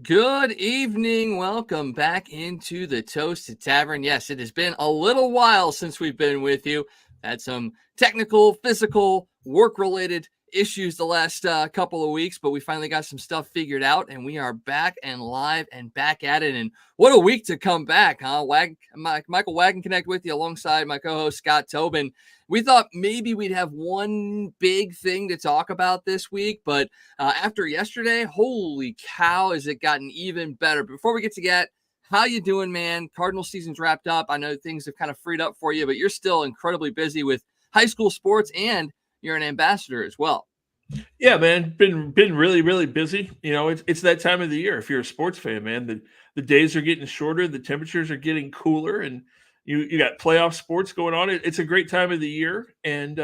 Good evening. Welcome back into the Toasted Tavern. Yes, it has been a little while since we've been with you. Had some technical, physical, work-related issues the last couple of weeks, but we finally got some stuff figured out, and we are back and live and back at it. And what a week to come back, huh? Michael Wagon Connect with you alongside my co-host Scott Tobin. We thought maybe we'd have one big thing to talk about this week, but after yesterday, holy cow, has it gotten even better. Before we get to that, how you doing, man? Cardinal season's wrapped up. I know things have kind of freed up for you, but you're still incredibly busy with high school sports, and you're an ambassador as well. Yeah, man, been really busy. You know, it's that time of the year. If you're a sports fan, man, the days are getting shorter, the temperatures are getting cooler, and you got playoff sports going on. It's a great time of the year, and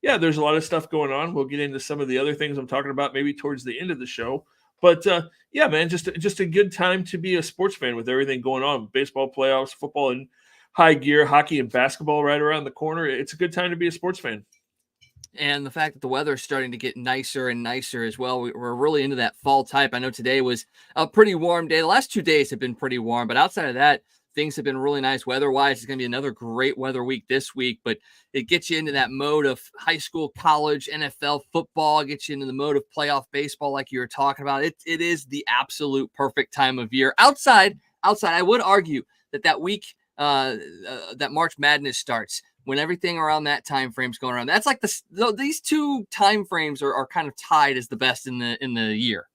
yeah, there's a lot of stuff going on. We'll get into some of the other things I'm talking about maybe towards the end of the show. But yeah, man, just a good time to be a sports fan with everything going on. Baseball playoffs, football in high gear, hockey and basketball right around the corner. It's a good time to be a sports fan. And the fact that the weather is starting to get nicer and nicer as well. We're really into that fall type. I know today was a pretty warm day. The last 2 days have been pretty warm, but outside of that, things have been really nice weather-wise. It's going to be another great weather week this week, but it gets you into that mode of high school, college, NFL football. It gets you into the mode of playoff baseball like you were talking about. It is the absolute perfect time of year. Outside, I would argue that week that March Madness starts, when everything around that time frame's going around. That's like these two time frames are kind of tied as the best in the year.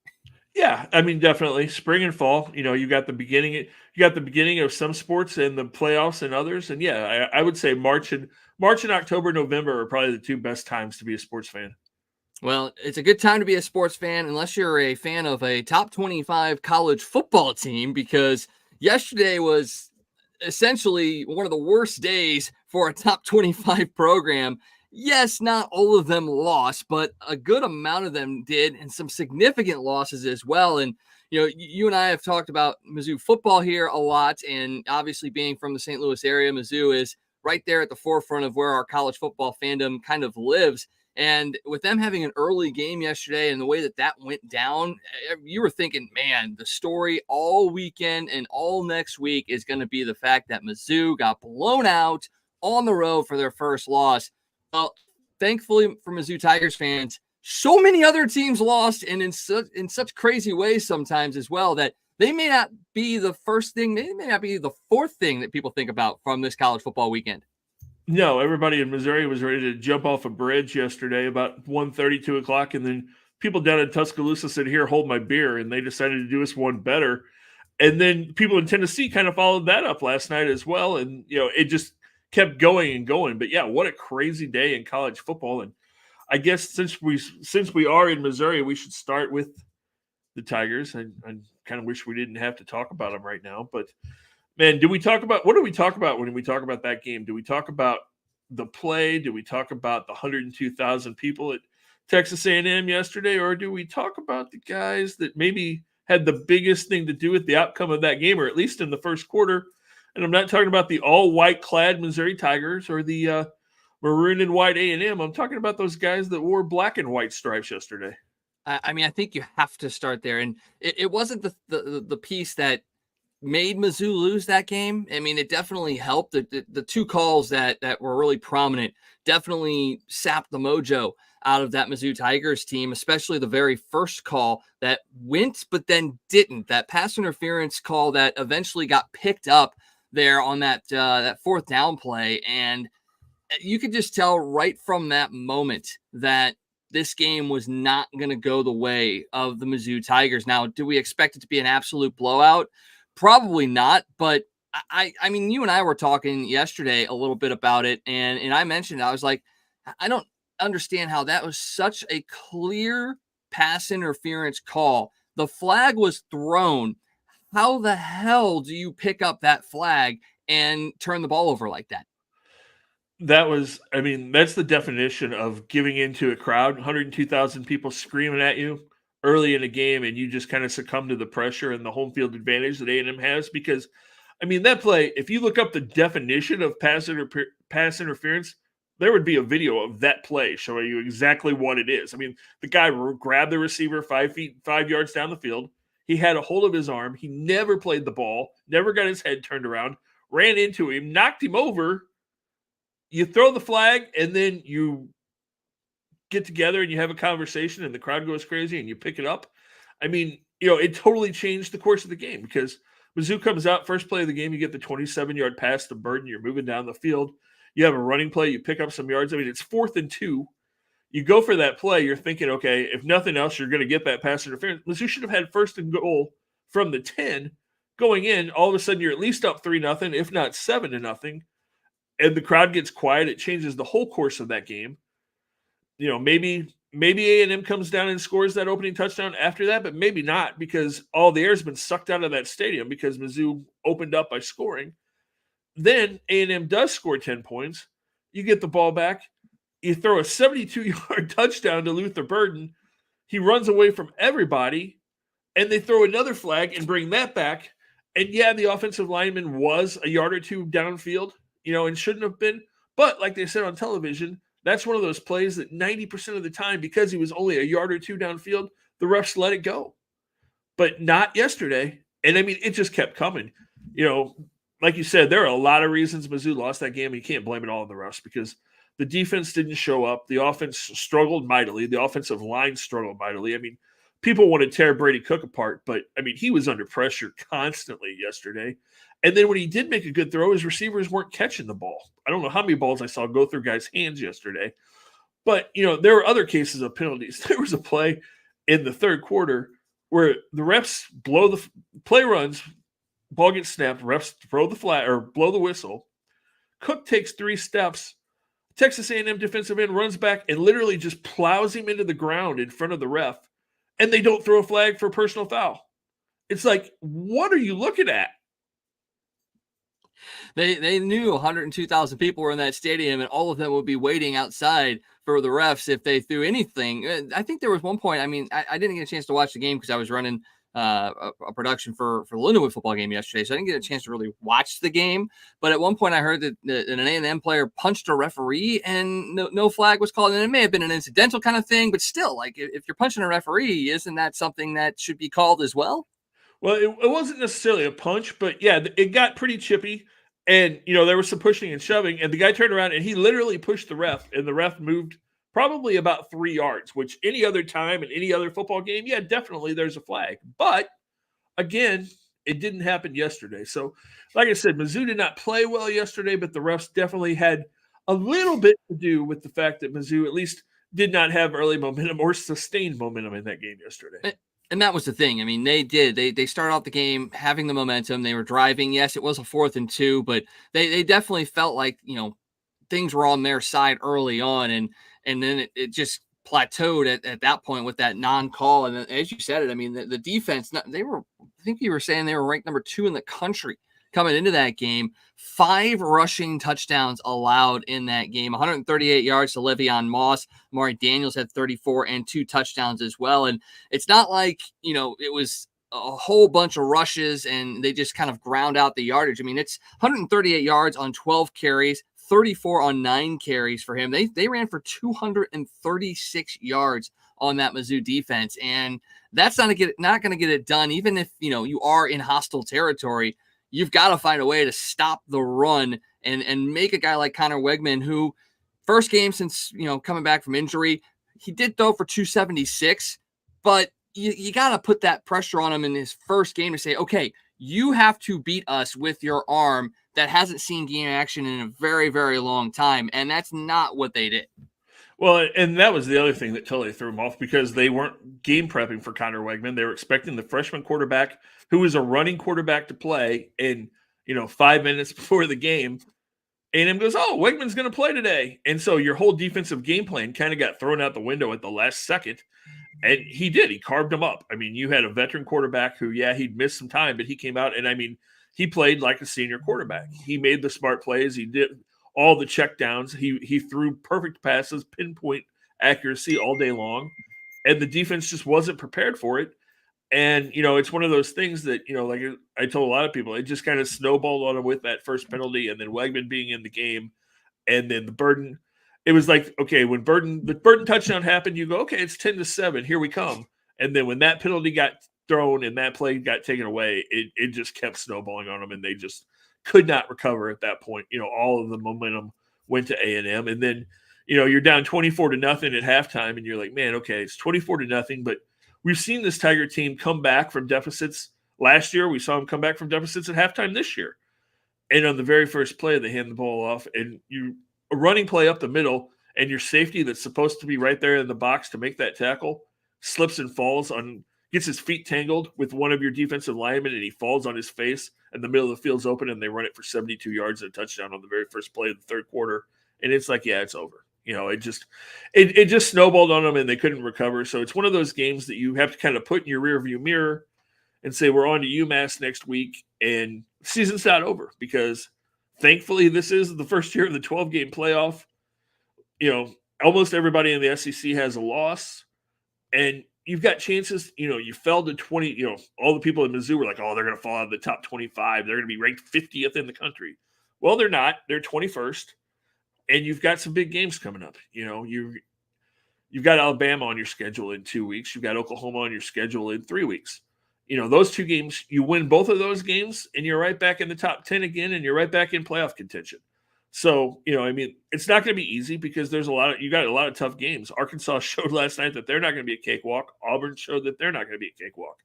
Yeah, I mean, definitely spring and fall. You know, you got the beginning of some sports and the playoffs and others. And yeah, I would say March and October, November are probably the two best times to be a sports fan. Well, it's a good time to be a sports fan unless you're a fan of a top 25 college football team, because yesterday was essentially one of the worst days for a top 25 program. Yes, not all of them lost, but a good amount of them did, and some significant losses as well. And, you know, you and I have talked about Mizzou football here a lot, and obviously being from the St. Louis area, Mizzou is right there at the forefront of where our college football fandom kind of lives. And with them having an early game yesterday and the way that went down, you were thinking, man, the story all weekend and all next week is going to be the fact that Mizzou got blown out on the road for their first loss. Well, thankfully for Mizzou Tigers fans, so many other teams lost, and in such crazy ways sometimes as well, that they may not be the first thing, they may not be the fourth thing that people think about from this college football weekend. No, everybody in Missouri was ready to jump off a bridge yesterday about 1:30, 2 o'clock, and then people down in Tuscaloosa said, "Here, hold my beer," and they decided to do us one better. And then people in Tennessee kind of followed that up last night as well, and you know, it just kept going and going. But yeah, what a crazy day in college football. And I guess since we are in Missouri, we should start with the Tigers. I kind of wish we didn't have to talk about them right now, but man, what do we talk about when we talk about that game? Do we talk about the play? Do we talk about the 102,000 people at Texas A&M yesterday, or do we talk about the guys that maybe had the biggest thing to do with the outcome of that game, or at least in the first quarter? And I'm not talking about the all-white clad Missouri Tigers or the maroon and white A&M. I'm talking about those guys that wore black and white stripes yesterday. I mean, I think you have to start there. And it wasn't the piece that made Mizzou lose that game. I mean, it definitely helped. The two calls that were really prominent definitely sapped the mojo out of that Mizzou Tigers team, especially the very first call that went but then didn't. That pass interference call that eventually got picked up there on that fourth down play. And you could just tell right from that moment that this game was not going to go the way of the Mizzou Tigers. Now, do we expect it to be an absolute blowout? Probably not, but I mean, you and I were talking yesterday a little bit about it, and I mentioned, I was like, I don't understand how that was such a clear pass interference call. The flag was thrown. How the hell do you pick up that flag and turn the ball over like that? That's the definition of giving into a crowd. 102,000 people screaming at you early in a game, and you just kind of succumb to the pressure and the home field advantage that A&M has. Because, I mean, that play, if you look up the definition of pass interference, there would be a video of that play showing you exactly what it is. I mean, the guy grabbed the receiver 5 yards down the field. He had a hold of his arm. He never played the ball, never got his head turned around, ran into him, knocked him over. You throw the flag, and then you get together and you have a conversation and the crowd goes crazy and you pick it up. I mean, it totally changed the course of the game because Mizzou comes out, first play of the game, you get the 27-yard pass to Burden, you're moving down the field. You have a running play, you pick up some yards. I mean, it's 4th and 2. You go for that play, you're thinking, okay, if nothing else, you're going to get that pass interference. Mizzou should have had 1st and goal from the 10 going in. All of a sudden, you're at least up 3-0, if not 7-0. And the crowd gets quiet. It changes the whole course of that game. Maybe A&M comes down and scores that opening touchdown after that, but maybe not because all the air's been sucked out of that stadium because Mizzou opened up by scoring. Then A&M does score 10 points. You get the ball back. You throw a 72-yard touchdown to Luther Burden. He runs away from everybody, and they throw another flag and bring that back. And, yeah, the offensive lineman was a yard or two downfield, and shouldn't have been. But like they said on television, that's one of those plays that 90% of the time, because he was only a yard or two downfield, the refs let it go. But not yesterday. And, I mean, it just kept coming. Like you said, there are a lot of reasons Mizzou lost that game. You can't blame it all on the refs because the defense didn't show up. The offense struggled mightily. The offensive line struggled mightily. I mean, people want to tear Brady Cook apart, but, I mean, he was under pressure constantly yesterday. And then when he did make a good throw, his receivers weren't catching the ball. I don't know how many balls I saw go through guys' hands yesterday. But, there were other cases of penalties. There was a play in the third quarter where the refs blow the play runs, ball gets snapped, refs throw the flag or blow the whistle. Cook takes 3 steps. Texas A&M defensive end runs back and literally just plows him into the ground in front of the ref, and they don't throw a flag for a personal foul. It's like, what are you looking at? They knew 102,000 people were in that stadium, and all of them would be waiting outside for the refs if they threw anything. I think there was one point. I mean, I didn't get a chance to watch the game because I was running a production for the Lindenwood football game yesterday, so I didn't get a chance to really watch the game. But at one point, I heard that an A&M player punched a referee, and no flag was called. And it may have been an incidental kind of thing, but still, like if you're punching a referee, isn't that something that should be called as well? Well, it wasn't necessarily a punch, but yeah, it got pretty chippy. And, there was some pushing and shoving, and the guy turned around and he literally pushed the ref, and the ref moved probably about 3 yards, which any other time in any other football game, yeah, definitely there's a flag. But, again, it didn't happen yesterday. So, like I said, Mizzou did not play well yesterday, but the refs definitely had a little bit to do with the fact that Mizzou at least did not have early momentum or sustained momentum in that game yesterday. And that was the thing. I mean, they did. They started off the game having the momentum. They were driving. Yes, it was a 4th and 2, but they definitely felt like, things were on their side early on. And then it just plateaued at that point with that non-call. And as you said it, I mean, the defense, I think you were saying they were ranked number 2 in the country coming into that game. 5 rushing touchdowns allowed in that game, 138 yards to Le'Veon Moss. Amari Daniels had 34 and 2 touchdowns as well. And it's not like, it was a whole bunch of rushes and they just kind of ground out the yardage. I mean, it's 138 yards on 12 carries, 34 on 9 carries for him. They ran for 236 yards on that Mizzou defense. And that's not going to get it done. Even if, you are in hostile territory, you've got to find a way to stop the run and make a guy like Connor Wegman, who first game since, coming back from injury, he did throw for 276, but you got to put that pressure on him in his first game to say, okay, you have to beat us with your arm that hasn't seen game action in a very, very long time. And that's not what they did. Well, and that was the other thing that totally threw them off because they weren't game prepping for Connor Wegman. They were expecting the freshman quarterback, who was a running quarterback, to play. And, 5 minutes before the game, A&M goes, oh, Wegman's going to play today. And so your whole defensive game plan kind of got thrown out the window at the last second. And he did. He carved him up. I mean, you had a veteran quarterback who, yeah, he'd missed some time, but he came out and, I mean, he played like a senior quarterback. He made the smart plays. He did all the check downs. He threw perfect passes, pinpoint accuracy all day long. And the defense just wasn't prepared for it. And, it's one of those things that, like I told a lot of people, it just kind of snowballed on him with that first penalty and then Wegman being in the game. And then the Burden, it was like, okay, when the Burden touchdown happened, you go, okay, it's 10-7. Here we come. And then when that penalty got thrown and that play got taken away, it just kept snowballing on them, and they just could not recover at that point. All of the momentum went to A&M, and then you're down 24-0 at halftime, and you're like, man, okay, it's 24-0, but we've seen this Tiger team come back from deficits last year. We saw them come back from deficits at halftime this year, and on the very first play, they hand the ball off, and a running play up the middle, and your safety that's supposed to be right there in the box to make that tackle slips and falls gets his feet tangled with one of your defensive linemen, and he falls on his face, and the middle of the field's open, and they run it for 72 yards and a touchdown on the very first play of the third quarter. And it's like, yeah, it's over. It just snowballed on them, and they couldn't recover. So it's one of those games that you have to kind of put in your rearview mirror and say, we're on to UMass next week, and the season's not over, because thankfully this is the first year of the 12-game playoff. Almost everybody in the SEC has a loss, and you've got chances. You fell to 20. All the people in Mizzou were like, oh, they're going to fall out of the top 25. They're going to be ranked 50th in the country. Well, they're not. They're 21st, and you've got some big games coming up. You've got Alabama on your schedule in 2 weeks. You've got Oklahoma on your schedule in 3 weeks. Those two games, you win both of those games, and you're right back in the top 10 again, and you're right back in playoff contention. So, it's not going to be easy, because you got a lot of tough games. Arkansas showed last night that they're not going to be a cakewalk. Auburn showed that they're not going to be a cakewalk.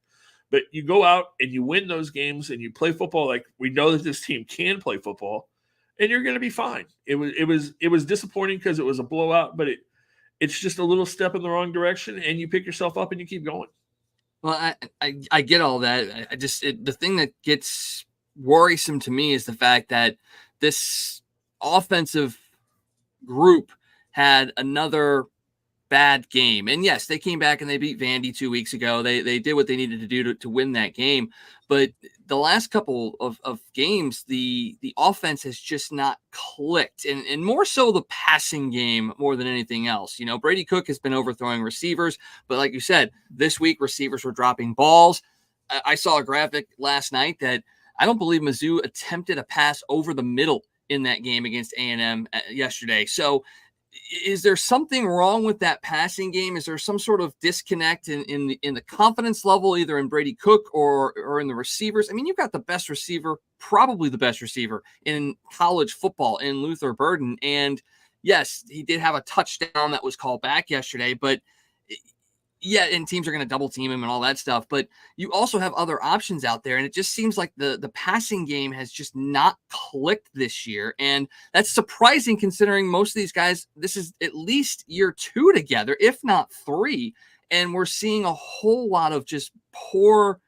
But you go out and you win those games, and you play football like we know that this team can play football, and you're going to be fine. It was disappointing because it was a blowout, but it's just a little step in the wrong direction, and you pick yourself up and you keep going. Well, I get all that. The thing that gets worrisome to me is the fact that this offensive group had another bad game. And yes, they came back and they beat Vandy 2 weeks ago. They did what they needed to do to win that game. But the last couple of games, the offense has just not clicked, and more so the passing game more than anything else. Brady Cook has been overthrowing receivers, but like you said, this week receivers were dropping balls. I saw a graphic last night that I don't believe Mizzou attempted a pass over the middle in that game against A&M yesterday. So is there something wrong with that passing game? Is there some sort of disconnect in the confidence level, either in Brady Cook or in the receivers? I mean, you've got the best receiver, probably the best receiver in college football in Luther Burden. And yes, he did have a touchdown that was called back yesterday, but yeah, and teams are going to double team him and all that stuff, but you also have other options out there. And it just seems like the passing game has just not clicked this year. And that's surprising, considering most of these guys, this is at least year 2 together, if not 3. And we're seeing a whole lot of just poor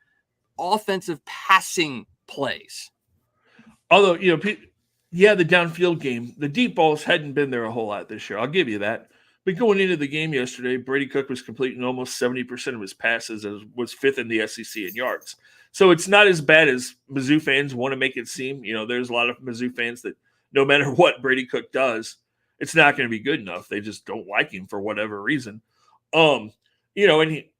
offensive passing plays. Although, the downfield game, the deep balls hadn't been there a whole lot this year. I'll give you that. But going into the game yesterday, Brady Cook was completing almost 70% of his passes and was 5th in the SEC in yards. So it's not as bad as Mizzou fans want to make it seem. There's a lot of Mizzou fans that no matter what Brady Cook does, it's not going to be good enough. They just don't like him for whatever reason.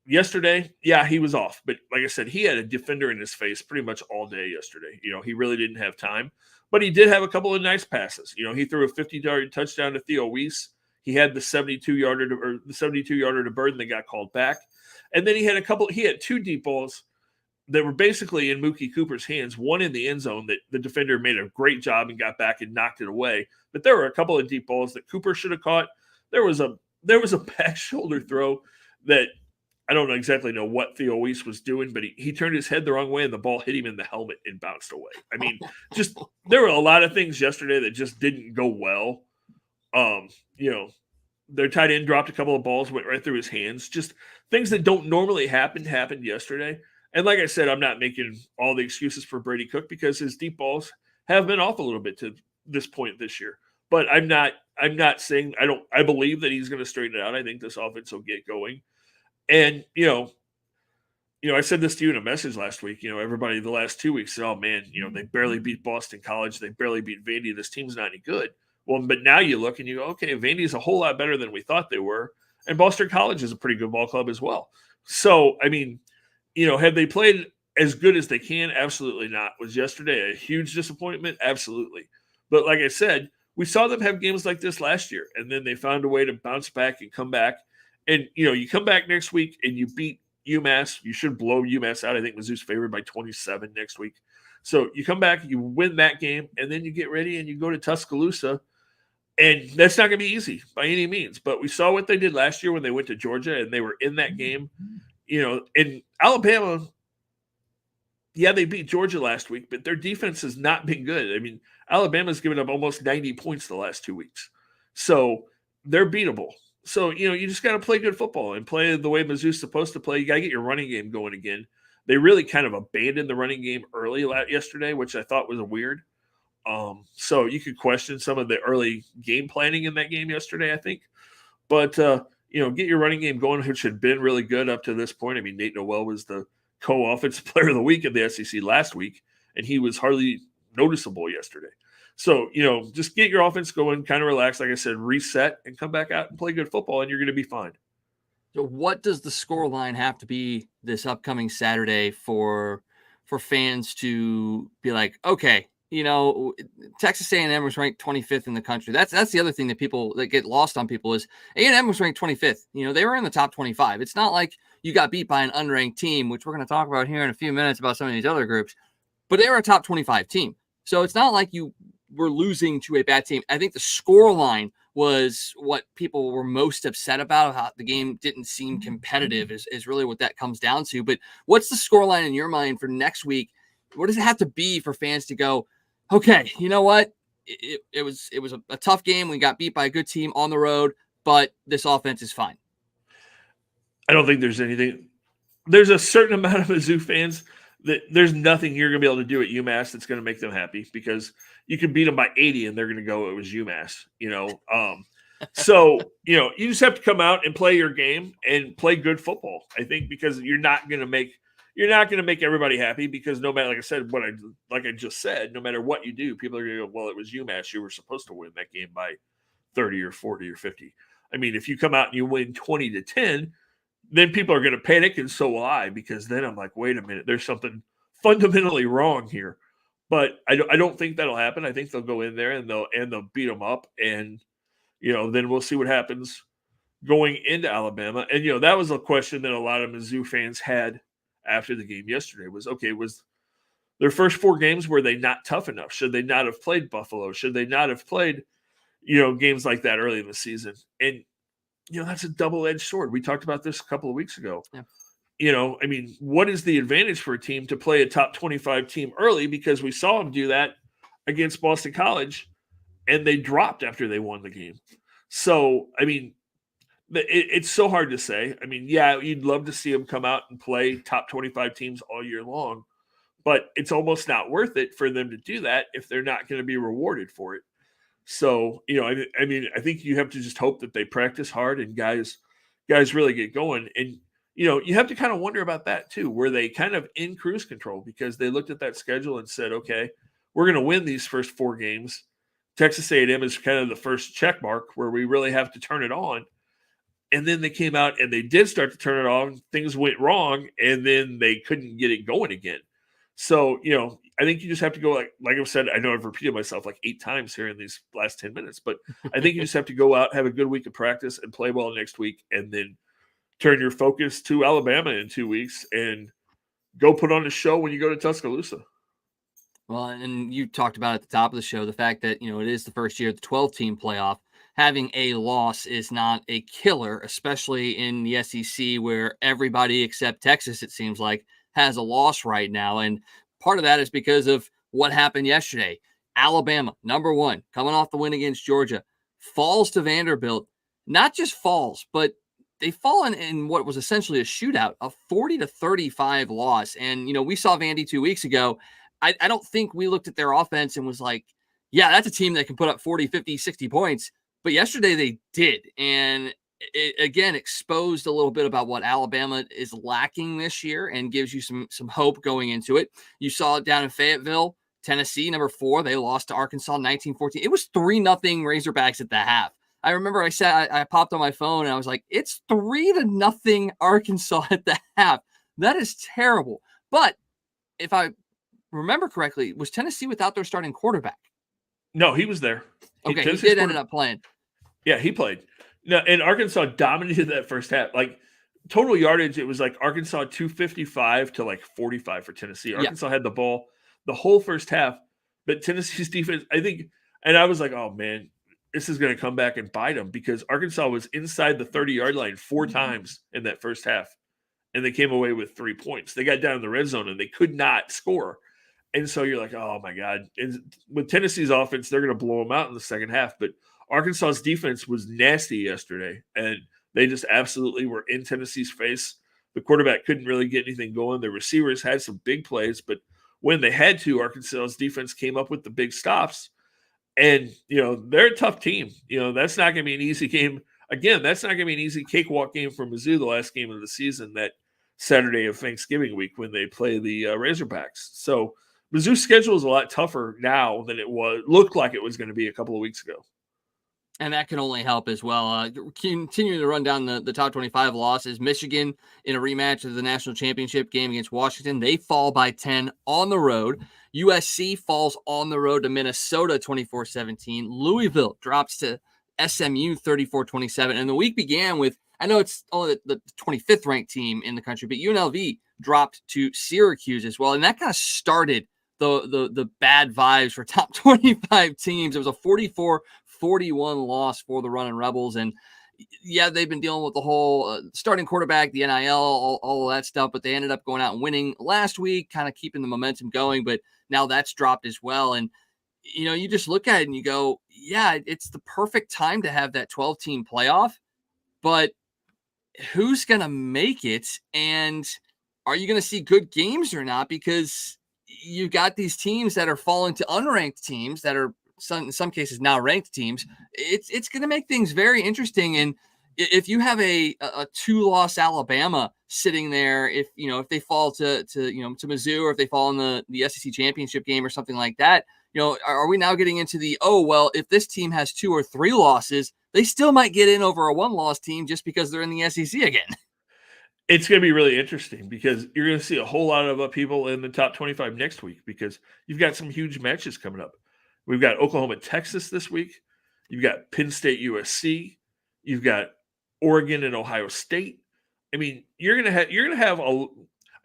Yesterday, he was off. But like I said, he had a defender in his face pretty much all day yesterday. He really didn't have time. But he did have a couple of nice passes. He threw a 50-yard touchdown to Theo Weiss. He had the 72-yarder to Burden that got called back. And then he had 2 deep balls that were basically in Mookie Cooper's hands, one in the end zone that the defender made a great job and got back and knocked it away. But there were a couple of deep balls that Cooper should have caught. There was a back shoulder throw that I don't exactly know what Theo Weiss was doing, but he turned his head the wrong way and the ball hit him in the helmet and bounced away. I mean, just there were a lot of things yesterday that just didn't go well. Their tight end dropped a couple of balls, went right through his hands. Just things that don't normally happened yesterday. And like I said, I'm not making all the excuses for Brady Cook, because his deep balls have been off a little bit to this point this year. But I'm not saying I believe that he's going to straighten it out. I think this offense will get going. And I said this to you in a message last week. Everybody the last 2 weeks said, "Oh man, they barely beat Boston College. They barely beat Vandy. This team's not any good." Well, but now you look and you go, okay, Vandy's a whole lot better than we thought they were. And Boston College is a pretty good ball club as well. So, I mean, have they played as good as they can? Absolutely not. Was yesterday a huge disappointment? Absolutely. But like I said, we saw them have games like this last year, and then they found a way to bounce back and come back. And, you come back next week and you beat UMass. You should blow UMass out. I think Mizzou's favored by 27 next week. So you come back, you win that game, and then you get ready and you go to Tuscaloosa. And that's not going to be easy by any means. But we saw what they did last year when they went to Georgia and they were in that game. In Alabama, yeah, they beat Georgia last week, but their defense has not been good. I mean, Alabama's given up almost 90 points the last 2 weeks. So they're beatable. So, you just got to play good football and play the way Mizzou's supposed to play. You got to get your running game going again. They really kind of abandoned the running game early yesterday, which I thought was weird. So you could question some of the early game planning in that game yesterday, I think. But, get your running game going, which had been really good up to this point. I mean, Nate Noel was the co-offensive player of the week at the SEC last week, and he was hardly noticeable yesterday. So, just get your offense going, kind of relax, like I said, reset, and come back out and play good football, and you're going to be fine. So what does the score line have to be this upcoming Saturday for fans to be like, okay, Texas A&M was ranked 25th in the country. That's the other thing that get lost on people is A&M was ranked 25th. They were in the top 25. It's not like you got beat by an unranked team, which we're going to talk about here in a few minutes about some of these other groups, but they were a top 25 team. So it's not like you were losing to a bad team. I think the score line was what people were most upset about, how the game didn't seem competitive is really what that comes down to. But what's the score line in your mind for next week? What does it have to be for fans to go, okay, you know what? It was a tough game. We got beat by a good team on the road, but this offense is fine. I don't think there's anything. There's a certain amount of Mizzou fans that there's nothing you're going to be able to do at UMass that's going to make them happy, because you can beat them by 80 and they're going to go, it was UMass, So, you just have to come out and play your game and play good football, I think, because you're not going to make everybody happy, because no matter, like I said, like I just said, no matter what you do, people are going to go, well, it was UMass. You were supposed to win that game by 30 or 40 or 50. I mean, if you come out and you win 20-10, then people are going to panic, and so will I, because then I'm like, wait a minute, there's something fundamentally wrong here. But I don't think that'll happen. I think they'll go in there and they'll beat them up, and then we'll see what happens going into Alabama. And that was a question that a lot of Mizzou fans had after the game yesterday was, okay, was their first 4 games, were they not tough enough? Should they not have played Buffalo? Should they not have played, games like that early in the season? And, that's a double-edged sword. We talked about this a couple of weeks ago. Yeah. I mean, what is the advantage for a team to play a top 25 team early? Because we saw them do that against Boston College, and they dropped after they won the game. So, I mean, it's so hard to say. I mean, yeah, you'd love to see them come out and play top 25 teams all year long, but it's almost not worth it for them to do that if they're not going to be rewarded for it. So, I mean, I think you have to just hope that they practice hard and guys really get going. And, you have to kind of wonder about that too. Were they kind of in cruise control because they looked at that schedule and said, okay, we're going to win these first 4 games. Texas A&M is kind of the first check mark where we really have to turn it on. And then they came out and they did start to turn it on. Things went wrong, and then they couldn't get it going again. So, I think you just have to go, like I've said, I know I've repeated myself like 8 times here in these last 10 minutes, but I think you just have to go out, have a good week of practice, and play well next week, and then turn your focus to Alabama in 2 weeks and go put on a show when you go to Tuscaloosa. Well, and you talked about at the top of the show, the fact that, it is the first year of the 12-team playoff. Having a loss is not a killer, especially in the SEC where everybody except Texas, it seems like, has a loss right now. And part of that is because of what happened yesterday. Alabama, number 1, coming off the win against Georgia, falls to Vanderbilt. Not just falls, but they fall in what was essentially a shootout, a 40-35 loss. And, we saw Vandy 2 weeks ago. I don't think we looked at their offense and was like, yeah, that's a team that can put up 40, 50, 60 points. But yesterday they did. And it, again, exposed a little bit about what Alabama is lacking this year and gives you some hope going into it. You saw it down in Fayetteville, Tennessee, number 4. They lost to Arkansas 19-14. It was 3-0 Razorbacks at the half. I remember I popped on my phone and I was like, it's 3-0 Arkansas at the half. That is terrible. But if I remember correctly, was Tennessee without their starting quarterback? No, he was there. Okay, he did end up playing. Yeah, he played. No, and Arkansas dominated that first half. Like, total yardage, it was like Arkansas 255 to like 45 for Tennessee. Yeah. Arkansas had the ball the whole first half, but Tennessee's defense, I think, and I was like, oh man, this is going to come back and bite them because Arkansas was inside the 30-yard line 4 times in that first half, and they came away with 3 points. They got down in the red zone and they could not score. And so you're like, oh my God. And with Tennessee's offense, they're going to blow them out in the second half. But Arkansas's defense was nasty yesterday, and they just absolutely were in Tennessee's face. The quarterback couldn't really get anything going. The receivers had some big plays, but when they had to, Arkansas's defense came up with the big stops. And, they're a tough team. That's not going to be an easy game. Again, that's not going to be an easy cakewalk game for Mizzou, the last game of the season, that Saturday of Thanksgiving week when they play the Razorbacks. So Mizzou's schedule is a lot tougher now than it looked like it was going to be a couple of weeks ago. And that can only help as well. Continuing to run down the top 25 losses, Michigan in a rematch of the national championship game against Washington, they fall by 10 on the road. USC falls on the road to Minnesota 24-17. Louisville drops to SMU 34-27. And the week began with, I know it's only the 25th ranked team in the country, but UNLV dropped to Syracuse as well. And that kind of started the bad vibes for top 25 teams. It was a 44-41 loss for the Running Rebels. And yeah, they've been dealing with the whole starting quarterback, the NIL, all of that stuff, but they ended up going out and winning last week, kind of keeping the momentum going. But now that's dropped as well. And, you just look at it and you go, yeah, it's the perfect time to have that 12-team playoff, but who's going to make it? And are you going to see good games or not? Because you've got these teams that are falling to unranked teams that are in some cases now ranked teams. It's going to make things very interesting. And if you have a 2-loss Alabama sitting there, if they fall to Mizzou, or if they fall in the SEC championship game or something like that, are we now getting into if this team has 2 or 3 losses, they still might get in over a 1-loss team just because they're in the SEC again. It's going to be really interesting because you're going to see a whole lot of people in the top 25 next week because you've got some huge matches coming up. We've got Oklahoma, Texas this week. You've got Penn State, USC. You've got Oregon and Ohio State. I mean, you're going to have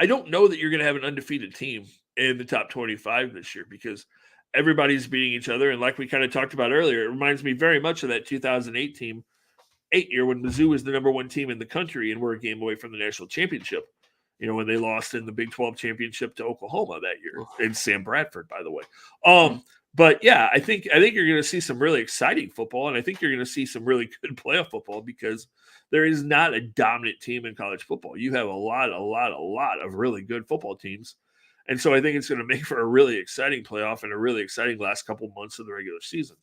I don't know that you're going to have an undefeated team in the top 25 this year because everybody's beating each other. And like we kind of talked about earlier, it reminds me very much of that 2008 team. 8 year when Mizzou was the number 1 team in the country and we're a game away from the national championship, when they lost in the Big 12 championship to Oklahoma that year, and Sam Bradford, by the way. But yeah, I think you're going to see some really exciting football, and I think you're going to see some really good playoff football because there is not a dominant team in college football. You have a lot of really good football teams. And so I think it's going to make for a really exciting playoff and a really exciting last couple months of the regular season.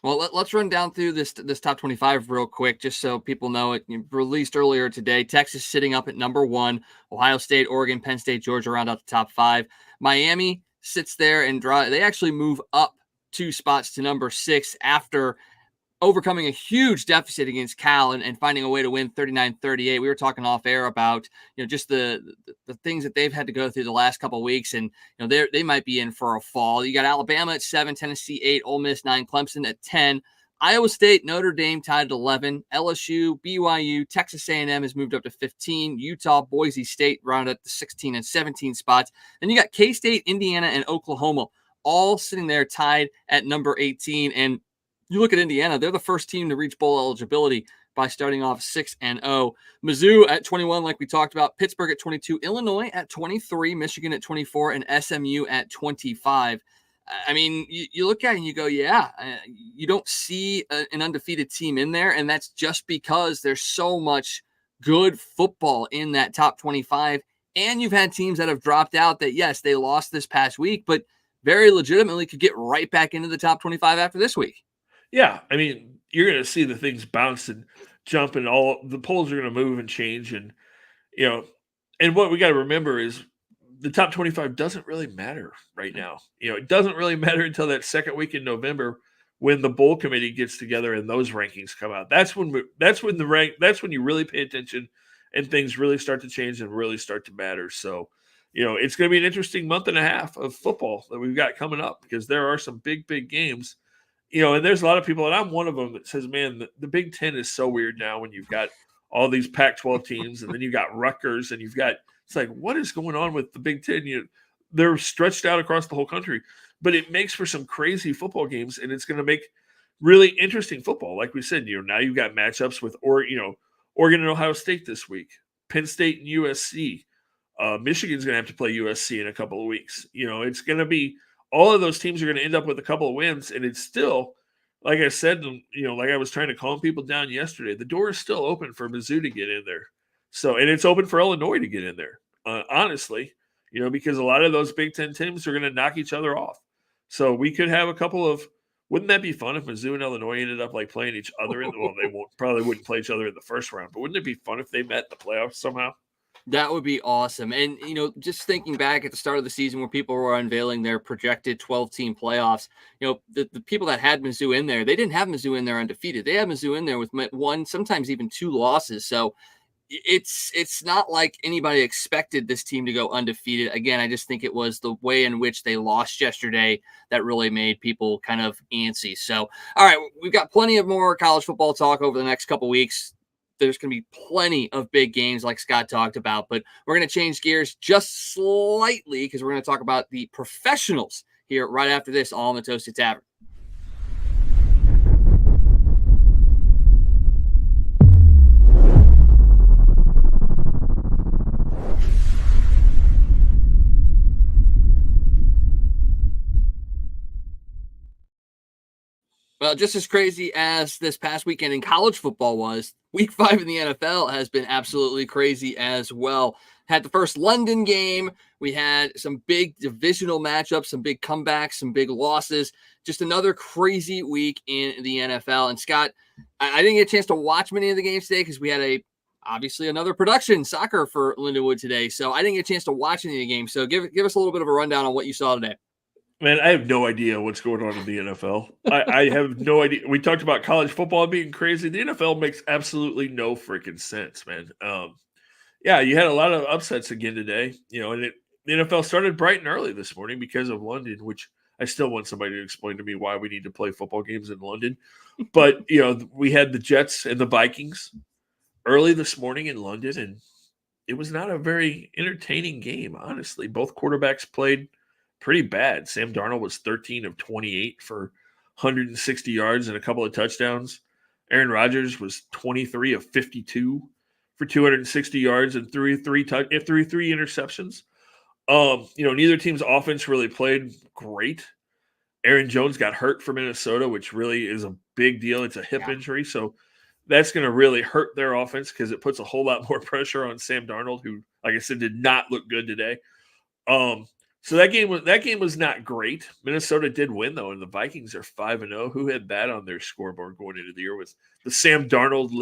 Well, let's run down through this top 25 real quick, just so people know it. Released earlier today, Texas sitting up at number 1, Ohio State, Oregon, Penn State, Georgia round out the top 5. Miami sits there and they actually move up 2 spots to number 6 after overcoming a huge deficit against Cal and finding a way to win 39-38. We were talking off air about, just the things that they've had to go through the last couple of weeks. And, they might be in for a fall. You got Alabama at 7, Tennessee 8, Ole Miss 9, Clemson at 10, Iowa State, Notre Dame tied at 11, LSU, BYU, Texas A&M has moved up to 15, Utah, Boise State rounded at the 16 and 17 spots. Then you got K-State, Indiana, and Oklahoma all sitting there tied at number 18. And you look at Indiana, they're the first team to reach bowl eligibility by starting off 6-0. Mizzou at 21, like we talked about, Pittsburgh at 22, Illinois at 23, Michigan at 24, and SMU at 25. I mean, you look at it and you go, you don't see an undefeated team in there, and that's just because there's so much good football in that top 25, and you've had teams that have dropped out that, yes, they lost this past week, but very legitimately could get right back into the top 25 after this week. Yeah, I mean, you're going to see the things bounce and jump, and all the polls are going to move and change. And, and what we got to remember is the top 25 doesn't really matter right now. It doesn't really matter until that second week in November when the bowl committee gets together and those rankings come out. That's when you really pay attention and things really start to change and really start to matter. So, it's going to be an interesting month and a half of football that we've got coming up because there are some big games. And there's a lot of people, and I'm one of them, that says, man, the Big Ten is so weird now when you've got all these Pac-12 teams, and then you got Rutgers, and it's like, what is going on with the Big Ten? They're stretched out across the whole country, but it makes for some crazy football games, and it's going to make really interesting football. Like we said, now you've got matchups with Oregon and Ohio State this week, Penn State and USC. Michigan's going to have to play USC in a couple of weeks. It's going to be all of those teams are going to end up with a couple of wins, and it's still, like I said, like I was trying to calm people down yesterday, the door is still open for Mizzou to get in there. So, and it's open for Illinois to get in there, honestly, because a lot of those Big Ten teams are going to knock each other off. So we could have a couple of, wouldn't that be fun if Mizzou and Illinois ended up like playing each other? They probably wouldn't play each other in the first round, but wouldn't it be fun if they met in the playoffs somehow? That would be awesome. And, just thinking back at the start of the season where people were unveiling their projected 12-team playoffs, the people that had Mizzou in there, they didn't have Mizzou in there undefeated. They had Mizzou in there with one, sometimes even two losses. So it's not like anybody expected this team to go undefeated. Again, I just think it was the way in which they lost yesterday that really made people kind of antsy. So, all right, we've got plenty of more college football talk over the next couple weeks. There's going to be plenty of big games like Scott talked about, but we're going to change gears just slightly because we're going to talk about the professionals here right after this, all in the Toasted Tavern. Well, just as crazy as this past weekend in college football was, week 5 in the NFL has been absolutely crazy as well. Had the first London game. We had some big divisional matchups, some big comebacks, some big losses. Just another crazy week in the NFL. And Scott, I didn't get a chance to watch many of the games today because we had obviously another production, soccer for Lindenwood today. So I didn't get a chance to watch any of the games. So give us a little bit of a rundown on what you saw today. Man, I have no idea what's going on in the NFL. I have no idea. We talked about college football being crazy. The NFL makes absolutely no freaking sense, man. Yeah, you had a lot of upsets again today, and the NFL started bright and early this morning because of London, which I still want somebody to explain to me why we need to play football games in London. But, we had the Jets and the Vikings early this morning in London, and it was not a very entertaining game, honestly. Both quarterbacks played pretty bad. Sam Darnold was 13 of 28 for 160 yards and a couple of touchdowns. Aaron Rodgers was 23 of 52 for 260 yards and threw three interceptions. Neither team's offense really played great. Aaron Jones got hurt for Minnesota, which really is a big deal. It's a hip injury, so that's going to really hurt their offense because it puts a whole lot more pressure on Sam Darnold, who, like I said, did not look good today. So that game was not great. Minnesota did win though, and the Vikings are 5-0. Who had that on their scoreboard going into the year with the Sam Darnold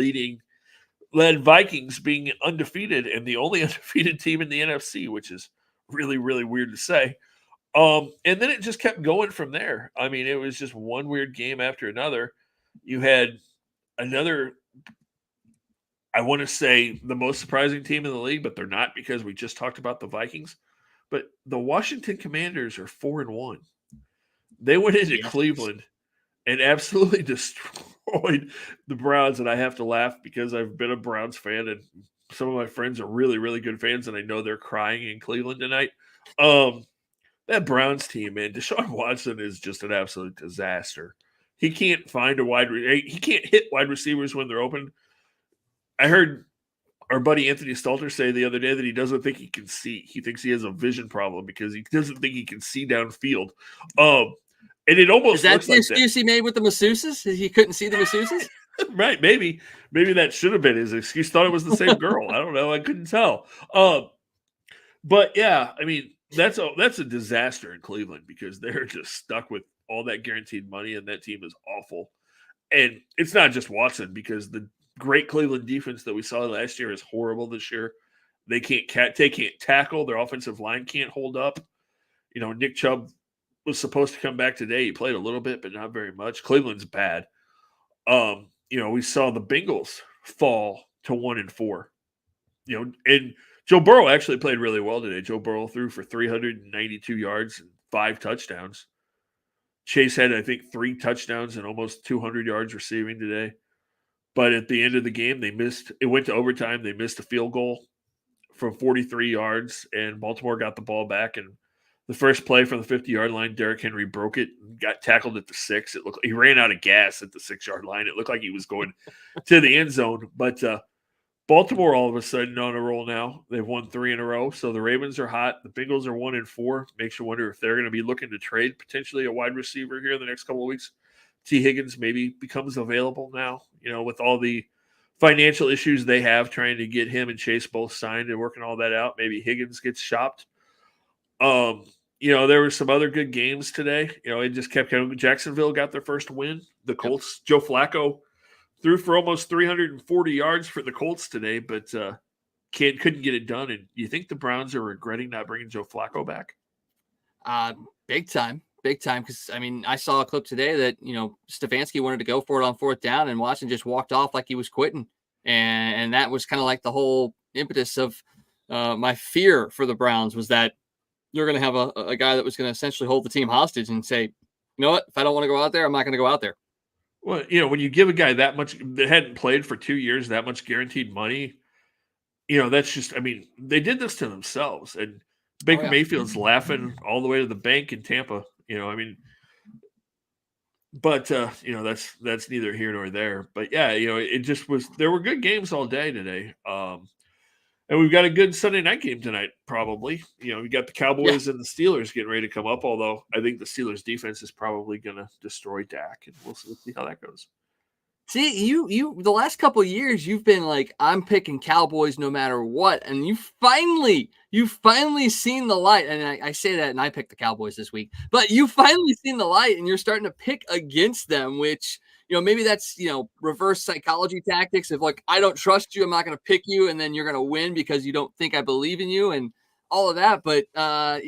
led Vikings being undefeated and the only undefeated team in the NFC, which is really, really weird to say. And then it just kept going from there. I mean, it was just one weird game after another. You had another, I want to say, the most surprising team in the league, but they're not because we just talked about the Vikings. But the Washington Commanders are 4-1. They went into Cleveland and absolutely destroyed the Browns. And I have to laugh because I've been a Browns fan, and some of my friends are really, really good fans, and I know they're crying in Cleveland tonight. That Browns team, man, Deshaun Watson is just an absolute disaster. He can't find he can't hit wide receivers when they're open. I heard our buddy Anthony Stalter say the other day that he doesn't think he can see. He thinks he has a vision problem because he doesn't think he can see downfield. And it almost is that the excuse he made with the masseuses? He couldn't see the masseuses? Right, maybe that should have been his excuse. Thought it was the same girl. I don't know. I couldn't tell. But yeah, I mean that's a disaster in Cleveland because they're just stuck with all that guaranteed money, and that team is awful. And it's not just Watson because the great Cleveland defense that we saw last year is horrible this year. They can't tackle. Their offensive line can't hold up. Nick Chubb was supposed to come back today. He played a little bit, but not very much. Cleveland's bad. We saw the Bengals fall to 1-4. And Joe Burrow actually played really well today. Joe Burrow threw for 392 yards and 5 touchdowns. Chase had, I think, 3 touchdowns and almost 200 yards receiving today. But at the end of the game, they missed. It went to overtime. They missed a field goal from 43 yards, and Baltimore got the ball back. And the first play from the 50-yard line, Derrick Henry broke it, and got tackled at the 6. It looked like he ran out of gas at the 6-yard line. It looked like he was going to the end zone. But Baltimore all of a sudden on a roll now. They've won 3 in a row. So the Ravens are hot. The Bengals are 1-4. Makes you wonder if they're going to be looking to trade potentially a wide receiver here in the next couple of weeks. T. Higgins maybe becomes available now, with all the financial issues they have trying to get him and Chase both signed and working all that out. Maybe Higgins gets shopped. There were some other good games today. It just kept going. Jacksonville got their first win. The Colts, Joe Flacco threw for almost 340 yards for the Colts today, but couldn't get it done. And you think the Browns are regretting not bringing Joe Flacco back? Big time. Because, I saw a clip today that, Stefanski wanted to go for it on 4th down, and Watson just walked off like he was quitting. And that was kind of like the whole impetus of my fear for the Browns, was that you're going to have a guy that was going to essentially hold the team hostage and say, you know what, if I don't want to go out there, I'm not going to go out there. Well, when you give a guy that much that hadn't played for 2 years, that much guaranteed money, that's just, they did this to themselves. And Baker Mayfield's laughing all the way to the bank in Tampa. But that's neither here nor there. But yeah, it just was. There were good games all day today, and we've got a good Sunday night game tonight. Probably, we got the Cowboys and the Steelers getting ready to come up. Although I think the Steelers defense is probably going to destroy Dak, and we'll see how that goes. See, you the last couple of years, you've been like, I'm picking Cowboys no matter what. And you finally seen the light. And I say that, and I picked the Cowboys this week. But you finally seen the light, and you're starting to pick against them, which, maybe that's, reverse psychology tactics of like, I don't trust you, I'm not going to pick you, and then you're going to win because you don't think I believe in you and all of that. But, I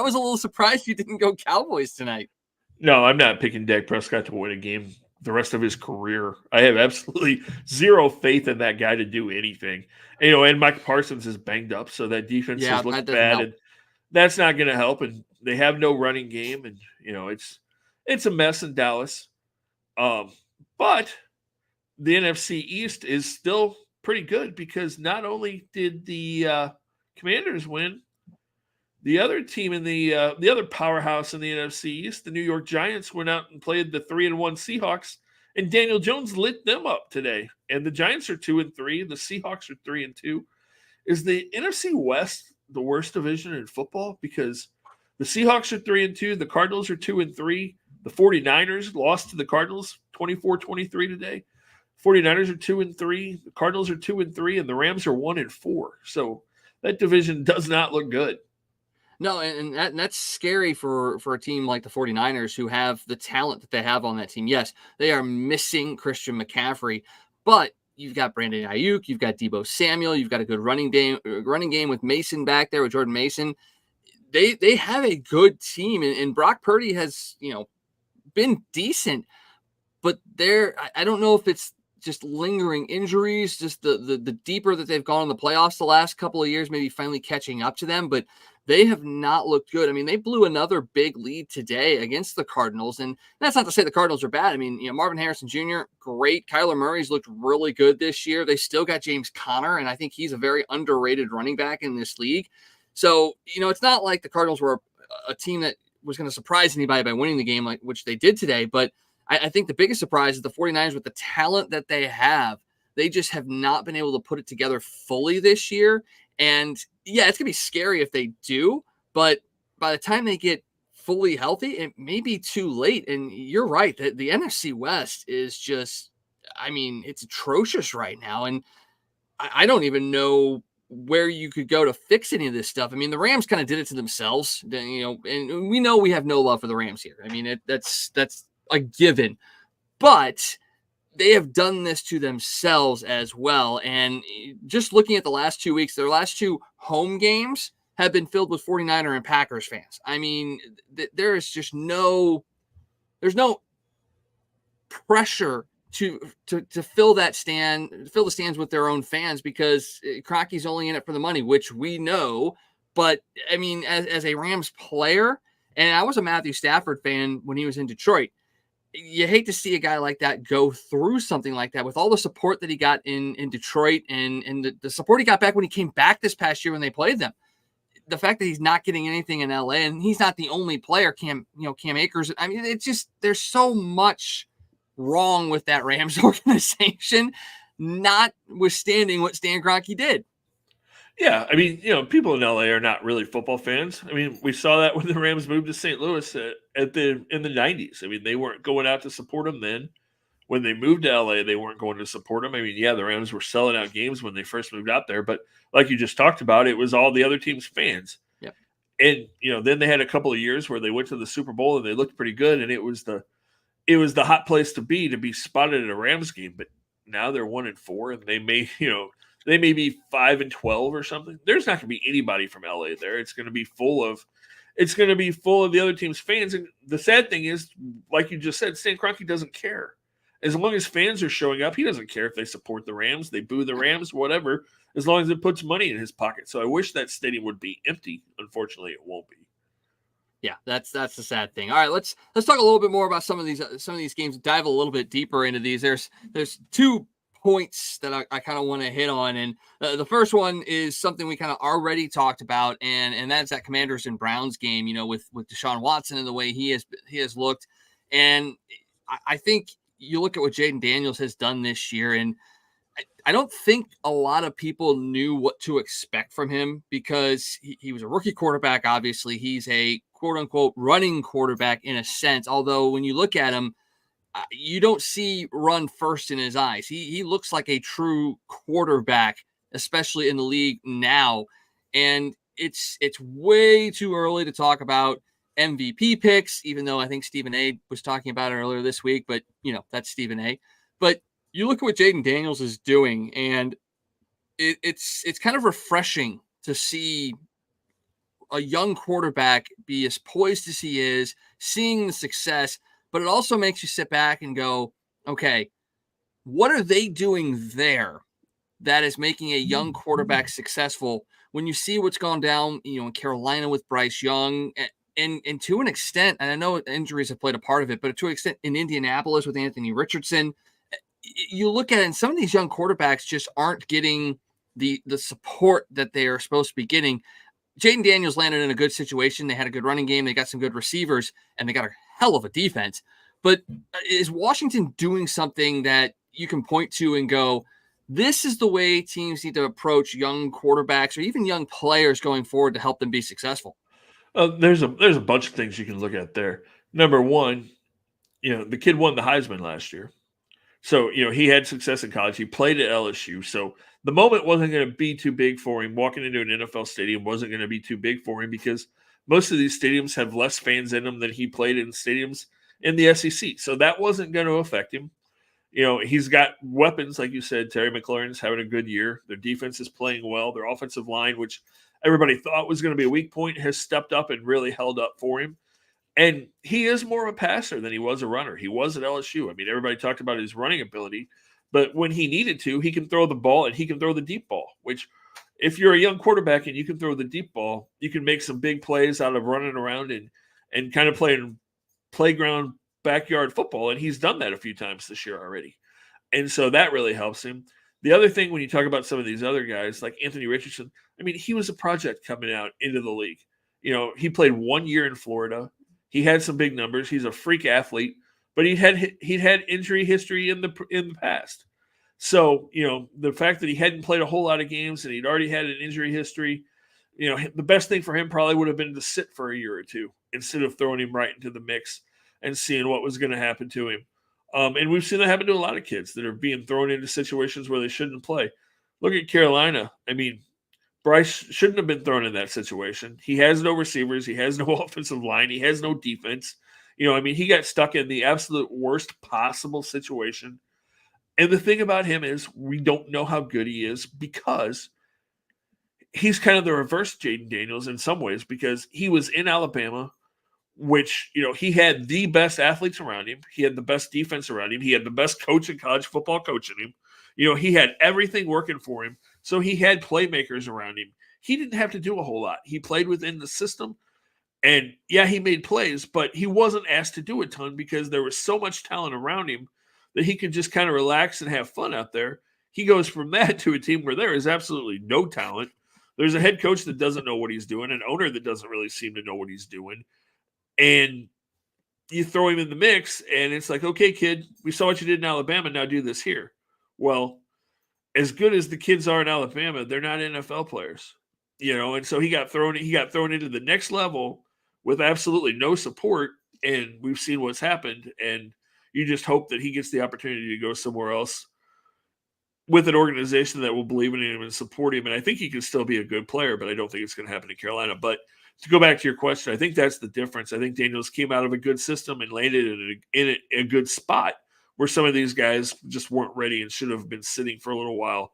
was a little surprised you didn't go Cowboys tonight. No, I'm not picking Dak Prescott to win a game the rest of his career. I have absolutely zero faith in that guy to do anything. And Mike Parsons is banged up, so that defense has looked bad, and that's not going to help. And they have no running game, and it's a mess in Dallas. But the NFC East is still pretty good, because not only did the Commanders win, the other team in the other powerhouse in the NFC East, the New York Giants, went out and played the 3-1 Seahawks, and Daniel Jones lit them up today. And the Giants are 2-3, the Seahawks are 3-2. Is the NFC West the worst division in football? Because the Seahawks are 3-2, the Cardinals are 2-3, the 49ers lost to the Cardinals 24-23 today. 49ers are 2-3, the Cardinals are 2-3, and the Rams are 1-4. So that division does not look good. No, and that's scary for a team like the 49ers, who have the talent that they have on that team. Yes, they are missing Christian McCaffrey, but you've got Brandon Ayuk, you've got Deebo Samuel, you've got a good running game with Mason back there, with Jordan Mason. They have a good team, and Brock Purdy has, been decent, but I don't know if it's just lingering injuries, just the deeper that they've gone in the playoffs the last couple of years, maybe finally catching up to them, but they have not looked good. They blew another big lead today against the Cardinals, and that's not to say the Cardinals are bad. Marvin Harrison Jr., great. Kyler Murray's looked really good this year. They still got James Conner, and I think he's a very underrated running back in this league. So, it's not like the Cardinals were a team that was going to surprise anybody by winning the game, which they did today. But I think the biggest surprise is the 49ers, with the talent that they have, they just have not been able to put it together fully this year. And yeah, it's going to be scary if they do, but by the time they get fully healthy, it may be too late. And you're right, the NFC West is just, it's atrocious right now. And I don't even know where you could go to fix any of this stuff. The Rams kind of did it to themselves, and we know we have no love for the Rams here. That's a given, but they have done this to themselves as well. And just looking at the last 2 weeks, their last 2 home games have been filled with 49er and Packers fans. There is just there's no pressure to fill the stands with their own fans, because Crocky's only in it for the money, which we know. But as a Rams player, and I was a Matthew Stafford fan when he was in Detroit, you hate to see a guy like that go through something like that with all the support that he got in Detroit and the support he got back when he came back this past year when they played them. The fact that he's not getting anything in LA, and he's not the only player, Cam Akers. I mean, it's just, there's so much wrong with that Rams organization, notwithstanding what Stan Kroenke did. Yeah, I mean, people in LA are not really football fans. I mean, we saw that when the Rams moved to St. Louis in the 90s. I mean, they weren't going out to support them then. When they moved to LA, they weren't going to support them. I mean, yeah, the Rams were selling out games when they first moved out there, but like you just talked about, it was all the other team's fans. Yep. And then they had a couple of years where they went to the Super Bowl and they looked pretty good, and it was the hot place to be spotted at a Rams game. But now they're 1-4, and they may be 5-12 or something. There's not going to be anybody from LA there. It's going to be full of the other team's fans. And the sad thing is, like you just said, Stan Kroenke doesn't care. As long as fans are showing up, he doesn't care if they support the Rams, they boo the Rams, whatever, as long as it puts money in his pocket. So I wish that stadium would be empty. Unfortunately, it won't be. Yeah, that's the sad thing. All right, let's talk a little bit more about some of these games. Dive a little bit deeper into these. There's 2 points that I kind of want to hit on, and the first one is something we kind of already talked about, and that's that Commanders and Browns game. With Deshaun Watson and the way he has looked, and I think you look at what Jaden Daniels has done this year, and I don't think a lot of people knew what to expect from him because he was a rookie quarterback. Obviously, he's a quote unquote running quarterback in a sense. Although when you look at him, you don't see run first in his eyes. He looks like a true quarterback, especially in the league now. And it's way too early to talk about MVP picks, even though I think Stephen A was talking about it earlier this week, but that's Stephen A. But you look at what Jaden Daniels is doing, and it's kind of refreshing to see a young quarterback be as poised as he is, seeing the success, but it also makes you sit back and go, okay, what are they doing there that is making a young quarterback successful when you see what's gone down, in Carolina with Bryce Young and to an extent, and I know injuries have played a part of it, but to an extent in Indianapolis with Anthony Richardson, you look at it and some of these young quarterbacks just aren't getting the support that they are supposed to be getting. Jaden Daniels landed in a good situation. They had a good running game. They got some good receivers, and they got a hell of a defense. But is Washington doing something that you can point to and go, this is the way teams need to approach young quarterbacks or even young players going forward to help them be successful? There's a bunch of things you can look at there. Number one, the kid won the Heisman last year. So, he had success in college. He played at LSU. So the moment wasn't going to be too big for him. Walking into an NFL stadium wasn't going to be too big for him because most of these stadiums have less fans in them than he played in stadiums in the SEC. So that wasn't going to affect him. He's got weapons, like you said. Terry McLaurin's having a good year. Their defense is playing well. Their offensive line, which everybody thought was going to be a weak point, has stepped up and really held up for him. And he is more of a passer than he was a runner. He was at LSU. I mean, everybody talked about his running ability, but when he needed to, he can throw the ball and he can throw the deep ball, which if you're a young quarterback and you can throw the deep ball, you can make some big plays out of running around and kind of playing playground backyard football. And he's done that a few times this year already. And so that really helps him. The other thing, when you talk about some of these other guys like Anthony Richardson, I mean, he was a project coming out into the league. He played 1 year in Florida. He had some big numbers. He's a freak athlete, but he'd had injury history in the past. So, the fact that he hadn't played a whole lot of games and he'd already had an injury history, the best thing for him probably would have been to sit for a year or two instead of throwing him right into the mix and seeing what was going to happen to him. And we've seen that happen to a lot of kids that are being thrown into situations where they shouldn't play. Look at Carolina. I mean, Bryce shouldn't have been thrown in that situation. He has no receivers. He has no offensive line. He has no defense. He got stuck in the absolute worst possible situation. And the thing about him is we don't know how good he is because he's kind of the reverse Jaden Daniels in some ways because he was in Alabama, which, he had the best athletes around him. He had the best defense around him. He had the best coach in college football coaching him. He had everything working for him. So he had playmakers around him. He didn't have to do a whole lot. He played within the system, And yeah, he made plays, but he wasn't asked to do a ton because there was so much talent around him that he could just kind of relax and have fun out there. He goes from that to a team where there is absolutely no talent. There's a head coach that doesn't know what he's doing, an owner that doesn't really seem to know what he's doing. And you throw him in the mix, and it's like, okay, kid, we saw what you did in Alabama. Now do this here. Well, as good as the kids are in Alabama, they're not NFL players, and so he got thrown into the next level with absolutely no support, and we've seen what's happened. And you just hope that he gets the opportunity to go somewhere else with an organization that will believe in him and support him. And I think he can still be a good player, but I don't think it's going to happen in Carolina. But to go back to your question, I think that's the difference. I think Daniels came out of a good system and landed in a good spot where some of these guys just weren't ready and should have been sitting for a little while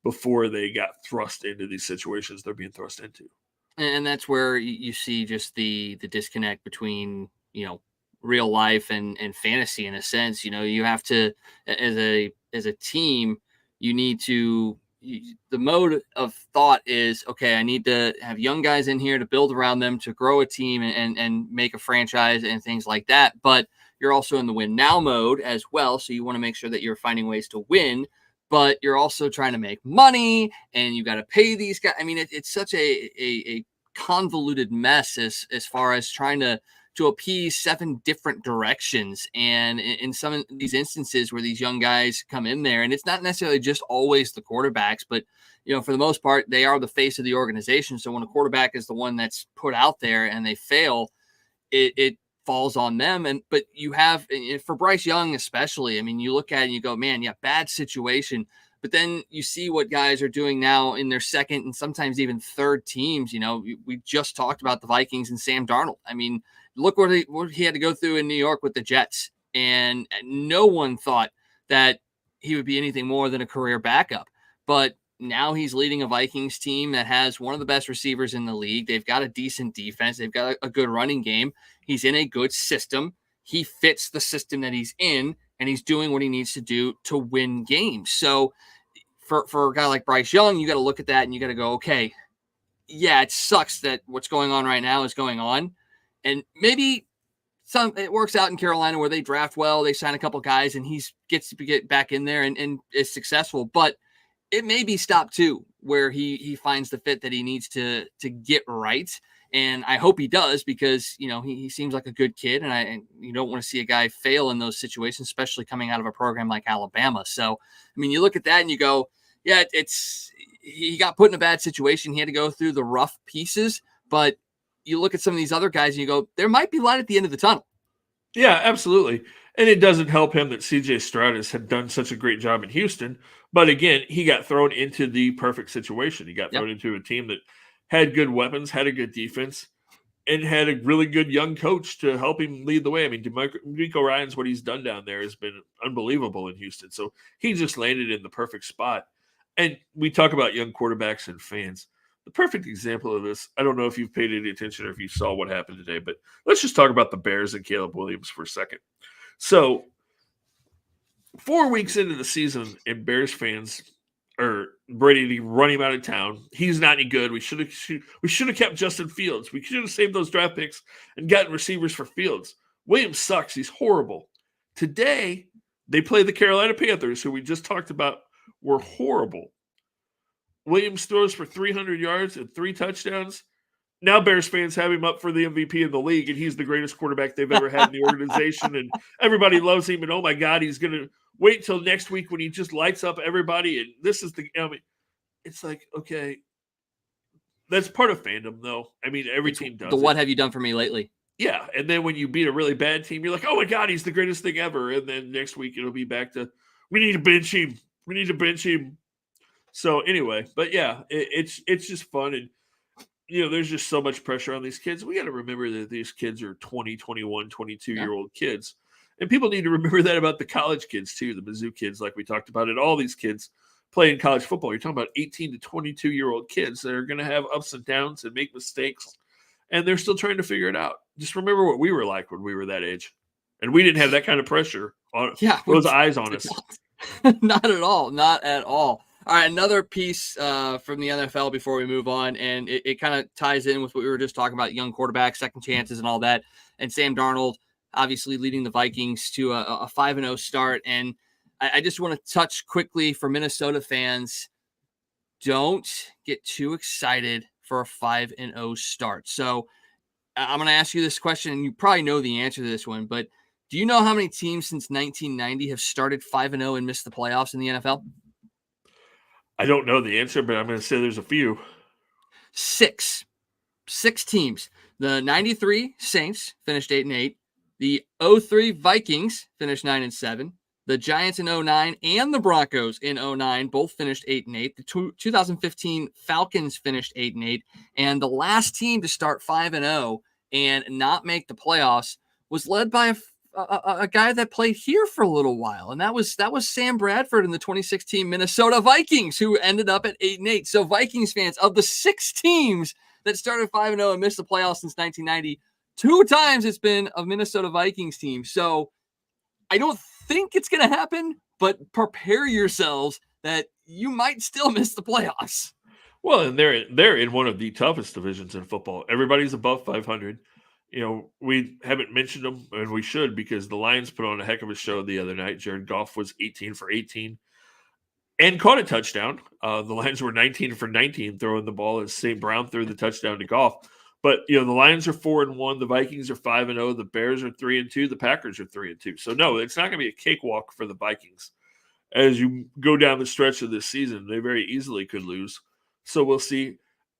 before they got thrust into these situations they're being thrust into. And that's where you see just the disconnect between, real life and fantasy in a sense. You have to, as a team, you need to, the mode of thought is, okay, I need to have young guys in here to build around them, to grow a team and make a franchise and things like that. But you're also in the win now mode as well. So you want to make sure that you're finding ways to win, but you're also trying to make money and you got to pay these guys. I mean, it's such a convoluted mess as far as trying to appease 7 different directions. And in some of these instances where these young guys come in there, and it's not necessarily just always the quarterbacks, but for the most part, they are the face of the organization. So when a quarterback is the one that's put out there and they fail, it falls on them. But you have, for Bryce Young especially, I mean, you look at it and you go, man, yeah, bad situation. But then you see what guys are doing now in their second and sometimes even third teams. We just talked about the Vikings and Sam Darnold. I mean, look what he had to go through in New York with the Jets. And no one thought that he would be anything more than a career backup. But now he's leading a Vikings team that has one of the best receivers in the league. They've got a decent defense. They've got a good running game. He's in a good system. He fits the system that he's in, and he's doing what he needs to do to win games. So for a guy like Bryce Young, you got to look at that and you got to go, okay, yeah, it sucks that what's going on right now is going on. And maybe it works out in Carolina where they draft well, they sign a couple guys, and he gets to get back in there and is successful. But it may be stop 2 where he finds the fit that he needs to get right. And I hope he does, because, he seems like a good kid, and you don't want to see a guy fail in those situations, especially coming out of a program like Alabama. So, I mean, you look at that and you go, yeah, he got put in a bad situation. He had to go through the rough pieces, but you look at some of these other guys and you go, there might be light at the end of the tunnel. Yeah, absolutely. And it doesn't help him that CJ Stroud had done such a great job in Houston. But again, he got thrown into the perfect situation. He got thrown into a team that had good weapons, had a good defense, and had a really good young coach to help him lead the way. I mean, DeMeco Ryans, what he's done down there has been unbelievable in Houston. So he just landed in the perfect spot. And we talk about young quarterbacks and fans. The perfect example of this, I don't know if you've paid any attention or if you saw what happened today, but let's just talk about the Bears and Caleb Williams for a second. So 4 weeks into the season, and Bears fans are ready to run him out of town. He's not any good. We should have kept Justin Fields. We should have saved those draft picks and gotten receivers for Fields. Williams sucks. He's horrible. Today, they play the Carolina Panthers, who we just talked about were horrible. Williams throws for 300 yards and 3 touchdowns. Now Bears fans have him up for the MVP of the league, and he's the greatest quarterback they've ever had in the organization, and everybody loves him, and oh my God, he's going to wait till next week when he just lights up everybody, and this is it's like, okay, that's part of fandom, though. I mean, every team does what have you done for me lately? Yeah, and then when you beat a really bad team, you're like, oh my God, he's the greatest thing ever, and then next week it'll be back to, we need to bench him. We need to bench him. So anyway, but yeah, it's just fun. And, there's just so much pressure on these kids. We got to remember that these kids are 20, 21, 22-year-old kids. And people need to remember that about the college kids too, the Mizzou kids, like we talked about, and all these kids playing college football. You're talking about 18 to 22-year-old kids that are going to have ups and downs and make mistakes. And they're still trying to figure it out. Just remember what we were like when we were that age. And we didn't have that kind of pressure on those eyes on us. Not at all. Not at all. All right, another piece from the NFL before we move on, and it kind of ties in with what we were just talking about, young quarterbacks, second chances, and all that. And Sam Darnold, obviously leading the Vikings to a 5-0 start. And I just want to touch quickly for Minnesota fans, don't get too excited for a 5-0 start. So I'm going to ask you this question, and you probably know the answer to this one, but do you know how many teams since 1990 have started 5-0 and missed the playoffs in the NFL? I don't know the answer, but I'm going to say there's a few. Six teams. The 93 Saints finished 8-8. The 03 Vikings finished 9-7. The Giants in 09 and the Broncos in 09 both finished 8-8. The 2015 Falcons finished 8-8. And the last team to start 5-0 and not make the playoffs was led by a guy that played here for a little while, and that was Sam Bradford in the 2016 Minnesota Vikings, who ended up at 8-8. So Vikings fans, of the 6 teams that started 5-0 and missed the playoffs since 1990, 2 times it's been a Minnesota Vikings team. So I don't think it's going to happen, but prepare yourselves that you might still miss the playoffs. Well, and they're in one of the toughest divisions in football. Everybody's above 500. We haven't mentioned them, and we should, because the Lions put on a heck of a show the other night. Jared Goff was 18 for 18 and caught a touchdown. The Lions were 19 for 19 throwing the ball as St. Brown threw the touchdown to Goff. But the Lions are 4-1, the Vikings are 5-0, the Bears are 3-2, the Packers are 3-2. So no, it's not going to be a cakewalk for the Vikings. As you go down the stretch of this season, they very easily could lose. So we'll see.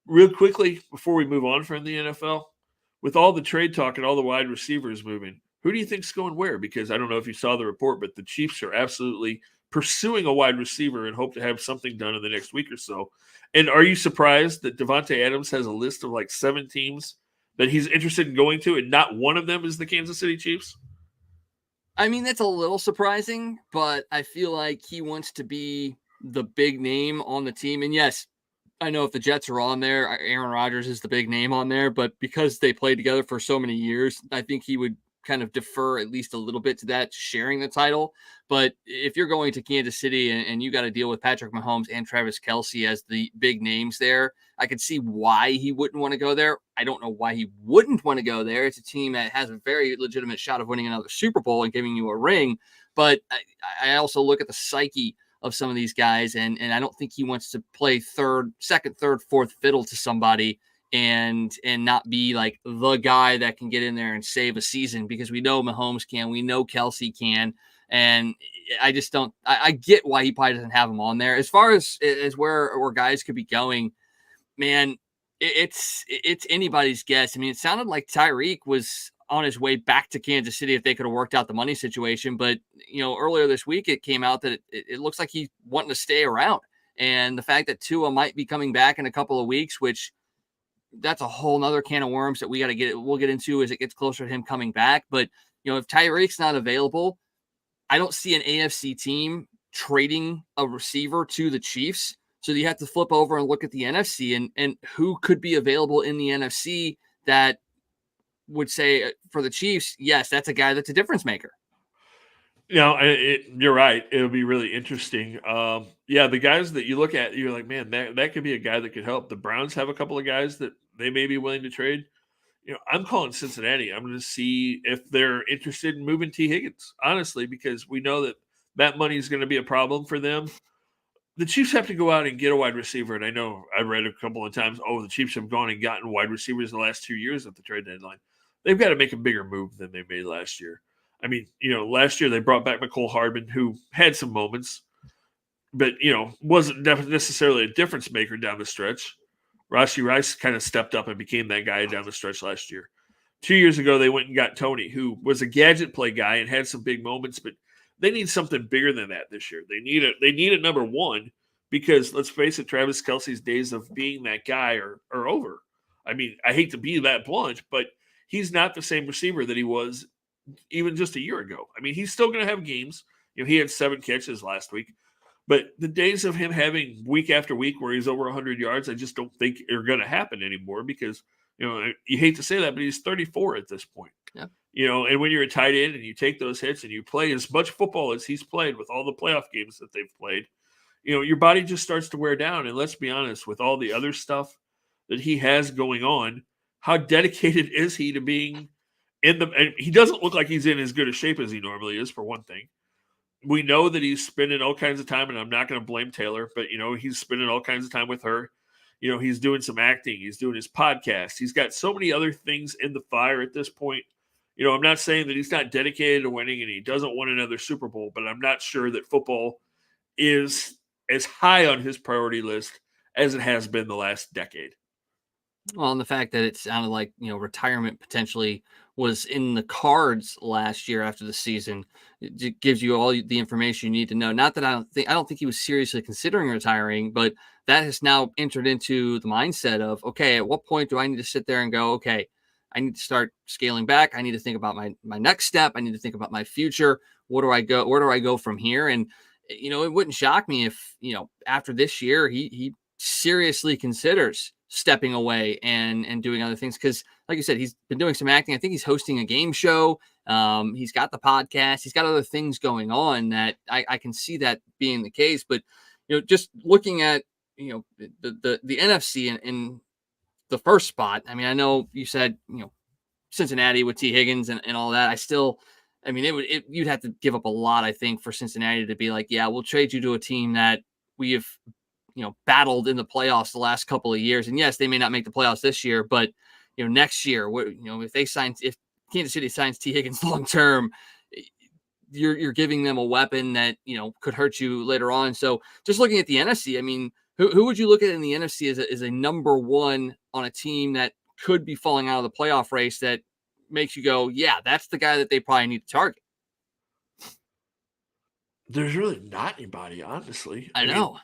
Real quickly, before we move on from the NFL, with all the trade talk and all the wide receivers moving, who do you think's going where? Because I don't know if you saw the report, but the Chiefs are absolutely pursuing a wide receiver and hope to have something done in the next week or so. And are you surprised that Devontae Adams has a list of like 7 teams that he's interested in going to, and not one of them is the Kansas City Chiefs? I mean, that's a little surprising, but I feel like he wants to be the big name on the team. And yes, I know if the Jets are on there, Aaron Rodgers is the big name on there, but because they played together for so many years, I think he would kind of defer at least a little bit to that, sharing the title. But if you're going to Kansas City and you got to deal with Patrick Mahomes and Travis Kelce as the big names there, I could see why he wouldn't want to go there. I don't know why he wouldn't want to go there. It's a team that has a very legitimate shot of winning another Super Bowl and giving you a ring. But I also look at the psyche of some of these guys, and I don't think he wants to play second, third, fourth fiddle to somebody and not be like the guy that can get in there and save a season, because we know Mahomes can, we know Kelce can, and I just don't. I get why he probably doesn't have him on there. As far as where guys could be going, man, it's anybody's guess. I mean, it sounded like Tyreek was on his way back to Kansas City if they could have worked out the money situation. But, earlier this week, it came out that it looks like he's wanting to stay around. And the fact that Tua might be coming back in a couple of weeks, which that's a whole nother can of worms that we'll get into as it gets closer to him coming back. But, if Tyreek's not available, I don't see an AFC team trading a receiver to the Chiefs. So you have to flip over and look at the NFC and who could be available in the NFC that would say for the Chiefs, yes, that's a guy that's a difference maker. You're right. It'll be really interesting. The guys that you look at, you're like, man, that could be a guy that could help. The Browns have a couple of guys that they may be willing to trade. I'm calling Cincinnati. I'm going to see if they're interested in moving T. Higgins, honestly, because we know that money is going to be a problem for them. The Chiefs have to go out and get a wide receiver. And I know I read a couple of times, the Chiefs have gone and gotten wide receivers the last 2 years at the trade deadline. They've got to make a bigger move than they made last year. I mean, last year they brought back McCole Hardman, who had some moments, but, wasn't necessarily a difference maker down the stretch. Rashee Rice kind of stepped up and became that guy down the stretch last year. 2 years ago, they went and got Tony, who was a gadget play guy and had some big moments, but they need something bigger than that this year. They need a number one, because let's face it, Travis Kelce's days of being that guy are over. I mean, I hate to be that blunt, but he's not the same receiver that he was even just a year ago. I mean, he's still going to have games. He had 7 catches last week. But the days of him having week after week where he's over 100 yards, I just don't think are going to happen anymore, because, you hate to say that, but he's 34 at this point. Yeah. And when you're a tight end and you take those hits and you play as much football as he's played with all the playoff games that they've played, your body just starts to wear down. And let's be honest, with all the other stuff that he has going on, how dedicated is he to being and he doesn't look like he's in as good a shape as he normally is, for one thing. We know that he's spending all kinds of time, and I'm not going to blame Taylor, but he's spending all kinds of time with her. He's doing some acting, he's doing his podcast, he's got so many other things in the fire at this point. I'm not saying that he's not dedicated to winning and he doesn't want another Super Bowl, but I'm not sure that football is as high on his priority list as it has been the last decade. Well, and the fact that it sounded like, retirement potentially was in the cards last year after the season, it gives you all the information you need to know. Not that I don't think he was seriously considering retiring, but that has now entered into the mindset of, okay, at what point do I need to sit there and go, okay, I need to start scaling back. I need to think about my next step. I need to think about my future. Where do I go from here? And, it wouldn't shock me if, after this year, he seriously considers stepping away and doing other things. Cause like you said, he's been doing some acting. I think he's hosting a game show. He's got the podcast, he's got other things going on that I can see that being the case. But, just looking at, the NFC in the first spot. I mean, I know you said, Cincinnati with T Higgins and all that. You'd have to give up a lot, I think, for Cincinnati to be like, yeah, we'll trade you to a team that we have, battled in the playoffs the last couple of years. And yes, they may not make the playoffs this year, but next year, if Kansas City signs T Higgins long term, you're giving them a weapon that could hurt you later on. So just looking at the NFC, I mean, who would you look at in the NFC as a number one on a team that could be falling out of the playoff race that makes you go, yeah, that's the guy that they probably need to target? There's really not anybody, honestly. I know.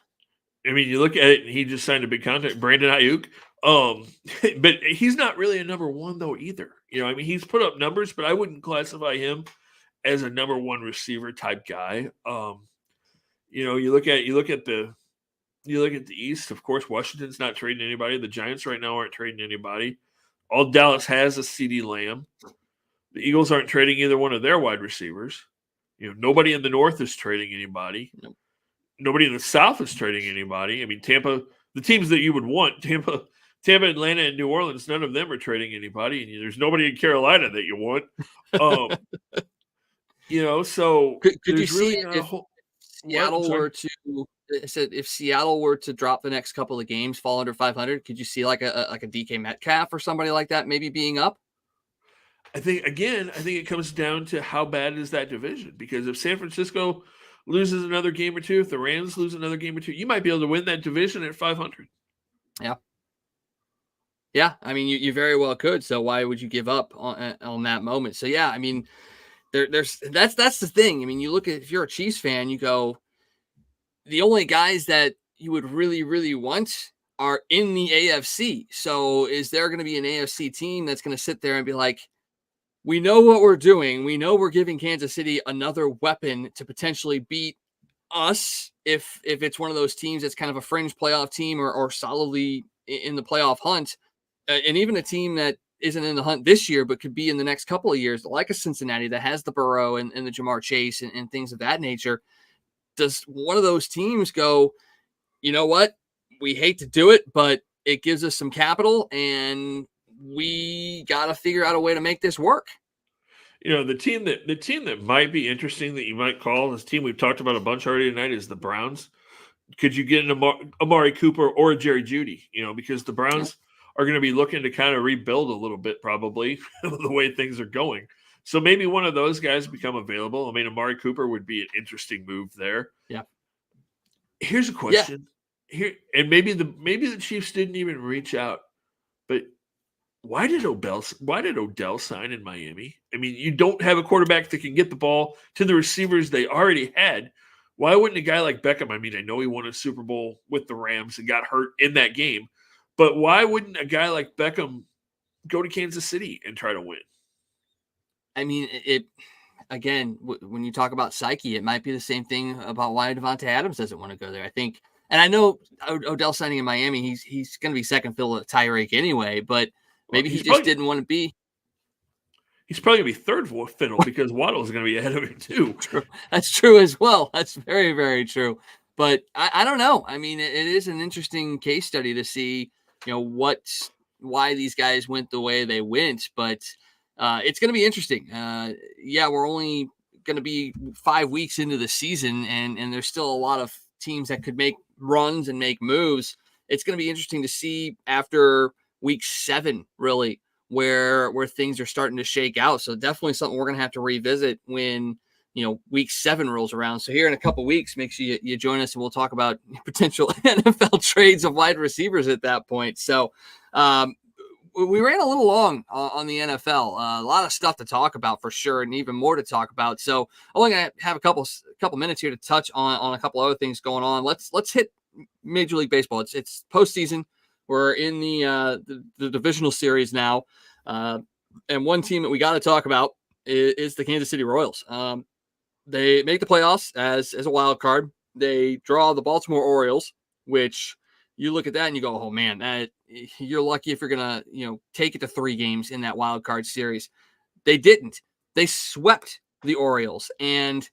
You look at it, and he just signed a big contract, Brandon Ayuk. But he's not really a number one though either. He's put up numbers, but I wouldn't classify him as a number one receiver type guy. You look at the East. Of course, Washington's not trading anybody. The Giants right now aren't trading anybody. All Dallas has is CeeDee Lamb. The Eagles aren't trading either one of their wide receivers. Nobody in the North is trading anybody. Nope. Nobody in the South is trading anybody. Tampa, the teams that you would want, Tampa, Atlanta, and New Orleans, none of them are trading anybody. And there's nobody in Carolina that you want. So could you see if Seattle were to? I said if Seattle were to drop the next couple of games, fall under 500, could you see like a DK Metcalf or somebody like that maybe being up? I think it comes down to how bad is that division, because if San Francisco loses another game or two, if the Rams lose another game or two, you might be able to win that division at 500. Yeah. Yeah. You very well could. So why would you give up on that moment? So yeah, that's the thing. You look at, if you're a Chiefs fan, you go, the only guys that you would really, really want are in the AFC. So is there going to be an AFC team that's going to sit there and be like, we know what we're doing. We know we're giving Kansas City another weapon to potentially beat us if it's one of those teams that's kind of a fringe playoff team or solidly in the playoff hunt. And even a team that isn't in the hunt this year, but could be in the next couple of years, like a Cincinnati that has the Burrow and the Jamar Chase and things of that nature. Does one of those teams go, you know what? We hate to do it, but it gives us some capital and we got to figure out a way to make this work. The team that might be interesting that you might call, this team we've talked about a bunch already tonight, is the Browns. Could you get an Amari Cooper or a Jerry Jeudy? Because the Browns are going to be looking to kind of rebuild a little bit, probably the way things are going. So maybe one of those guys become available. Amari Cooper would be an interesting move there. Yeah. Here's a question. Here, and maybe the Chiefs didn't even reach out, but why did Odell sign in Miami? You don't have a quarterback that can get the ball to the receivers they already had. Why wouldn't a guy like Beckham? I know he won a Super Bowl with the Rams and got hurt in that game, but why wouldn't a guy like Beckham go to Kansas City and try to win? Again, when you talk about psyche, it might be the same thing about why Devontae Adams doesn't want to go there. I think, and I know Odell signing in Miami, he's going to be second fiddle to Tyreek anyway, but maybe he just didn't want to be. He's probably going to be third fiddle because Waddle is going to be ahead of him too. True. That's true as well. That's very, very true. But I don't know. I mean, it is an interesting case study to see, why these guys went the way they went. But it's going to be interesting. Yeah, we're only going to be 5 weeks into the season, and there's still a lot of teams that could make runs and make moves. It's going to be interesting to see after week 7, really, where things are starting to shake out. So definitely something we're going to have to revisit when week 7 rolls around. So here in a couple weeks, make sure you join us and we'll talk about potential NFL trades of wide receivers at that point. So we ran a little long on the NFL. A lot of stuff to talk about for sure, and even more to talk about. So I'm only gonna have a couple minutes here to touch on a couple other things going on. Let's hit Major League Baseball. It's postseason. We're in the divisional series now, and one team that we got to talk about is the Kansas City Royals. They make the playoffs as a wild card. They draw the Baltimore Orioles, which you look at that and you go, oh man, you're lucky if you're gonna take it to 3 games in that wild card series. They didn't. They swept the Orioles, and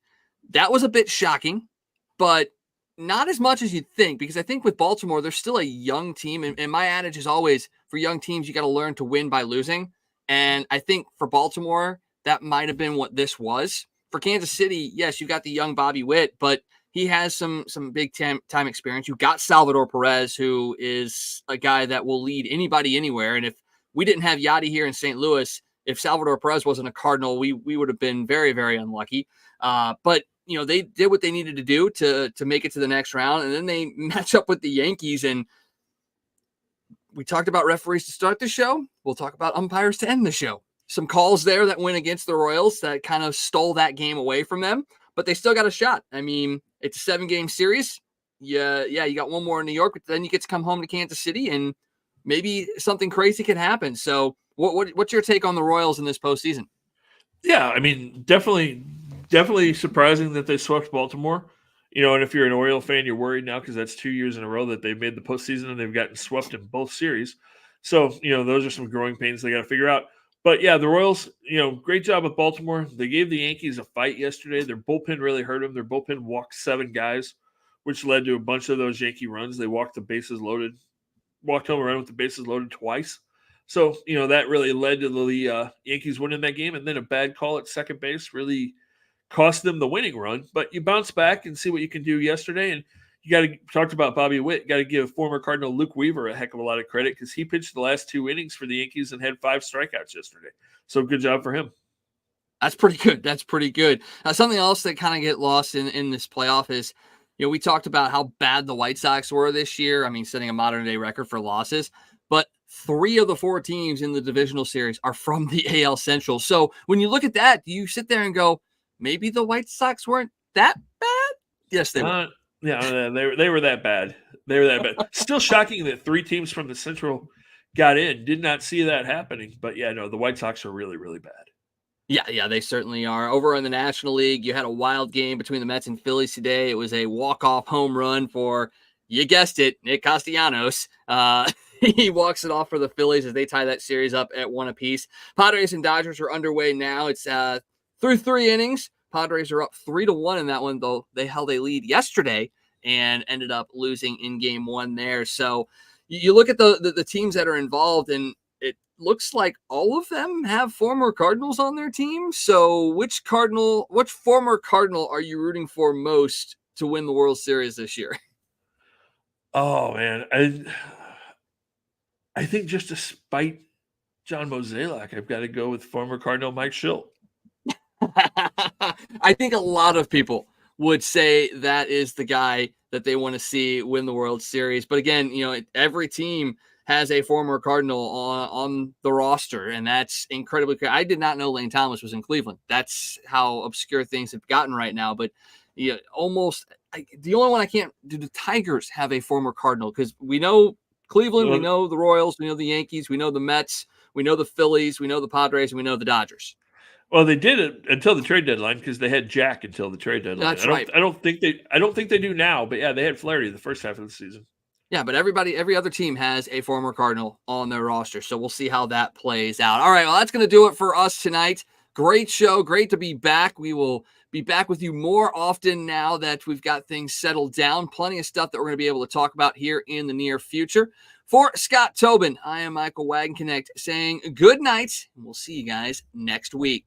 that was a bit shocking, but not as much as you'd think, because I think with Baltimore, they're still a young team, and my adage is always for young teams, you got to learn to win by losing. And I think for Baltimore, that might have been what this was. For Kansas City, yes, you got the young Bobby Witt, but he has some big time experience. You got Salvador Perez, who is a guy that will lead anybody anywhere. And if we didn't have Yachty here in St. Louis, if Salvador Perez wasn't a Cardinal, we would have been very, very unlucky. But they did what they needed to do to make it to the next round, and then they match up with the Yankees. And we talked about referees to start the show. We'll talk about umpires to end the show. Some calls there that went against the Royals that kind of stole that game away from them, but they still got a shot. I mean, it's a 7-game series. Yeah, you got one more in New York, but then you get to come home to Kansas City, and maybe something crazy could happen. So what's your take on the Royals in this postseason? Yeah, I mean, definitely surprising that they swept Baltimore. And if you're an Oriole fan, you're worried now because that's 2 years in a row that they've made the postseason and they've gotten swept in both series. So, those are some growing pains they got to figure out. But yeah, the Royals, great job with Baltimore. They gave the Yankees a fight yesterday. Their bullpen really hurt them. Their bullpen walked 7 guys, which led to a bunch of those Yankee runs. They walked home around with the bases loaded twice. So, that really led to the Yankees winning that game. And then a bad call at second base really cost them the winning run. But you bounce back and see what you can do yesterday. And you got to talk about Bobby Witt. Got to give former Cardinal Luke Weaver a heck of a lot of credit because he pitched the last 2 innings for the Yankees and had 5 strikeouts yesterday. So good job for him. That's pretty good. Something else that kind of get lost in this playoff is, we talked about how bad the White Sox were this year. I mean, setting a modern day record for losses, but 3 of the 4 teams in the divisional series are from the AL Central. So when you look at that, you sit there and go, maybe the White Sox weren't that bad. Yes, they were. Yeah, they were that bad. They were that bad. Still shocking that 3 teams from the Central got in. Did not see that happening. But yeah, no, the White Sox are really, really bad. Yeah, they certainly are. Over in the National League, you had a wild game between the Mets and Phillies today. It was a walk-off home run for, you guessed it, Nick Castellanos. He walks it off for the Phillies as they tie that series up at 1 apiece. Padres and Dodgers are underway now. It's through 3 innings. Padres are up 3-1 in that one, though they held a lead yesterday and ended up losing in game 1 there. So you look at the teams that are involved, and it looks like all of them have former Cardinals on their team. So which former Cardinal are you rooting for most to win the World Series this year? Oh, man. I think just to spite John Mozeliak, I've got to go with former Cardinal Mike Schilt. I think a lot of people would say that is the guy that they want to see win the World Series. But again, every team has a former Cardinal on the roster, and that's incredibly cool. I did not know Lane Thomas was in Cleveland. That's how obscure things have gotten right now. But the only one I can't do, the Tigers have a former Cardinal, because we know Cleveland, we know the Royals, we know the Yankees, we know the Mets, we know the Phillies, we know the Padres, and we know the Dodgers. Well, they did it until the trade deadline because they had Jack until the trade deadline. That's right. I don't think they do now, but yeah, they had Flaherty the first half of the season. Yeah, but every other team has a former Cardinal on their roster, so we'll see how that plays out. All right, well, that's going to do it for us tonight. Great show. Great to be back. We will be back with you more often now that we've got things settled down. Plenty of stuff that we're going to be able to talk about here in the near future. For Scott Tobin, I am Michael Wagenknecht saying good night, and we'll see you guys next week.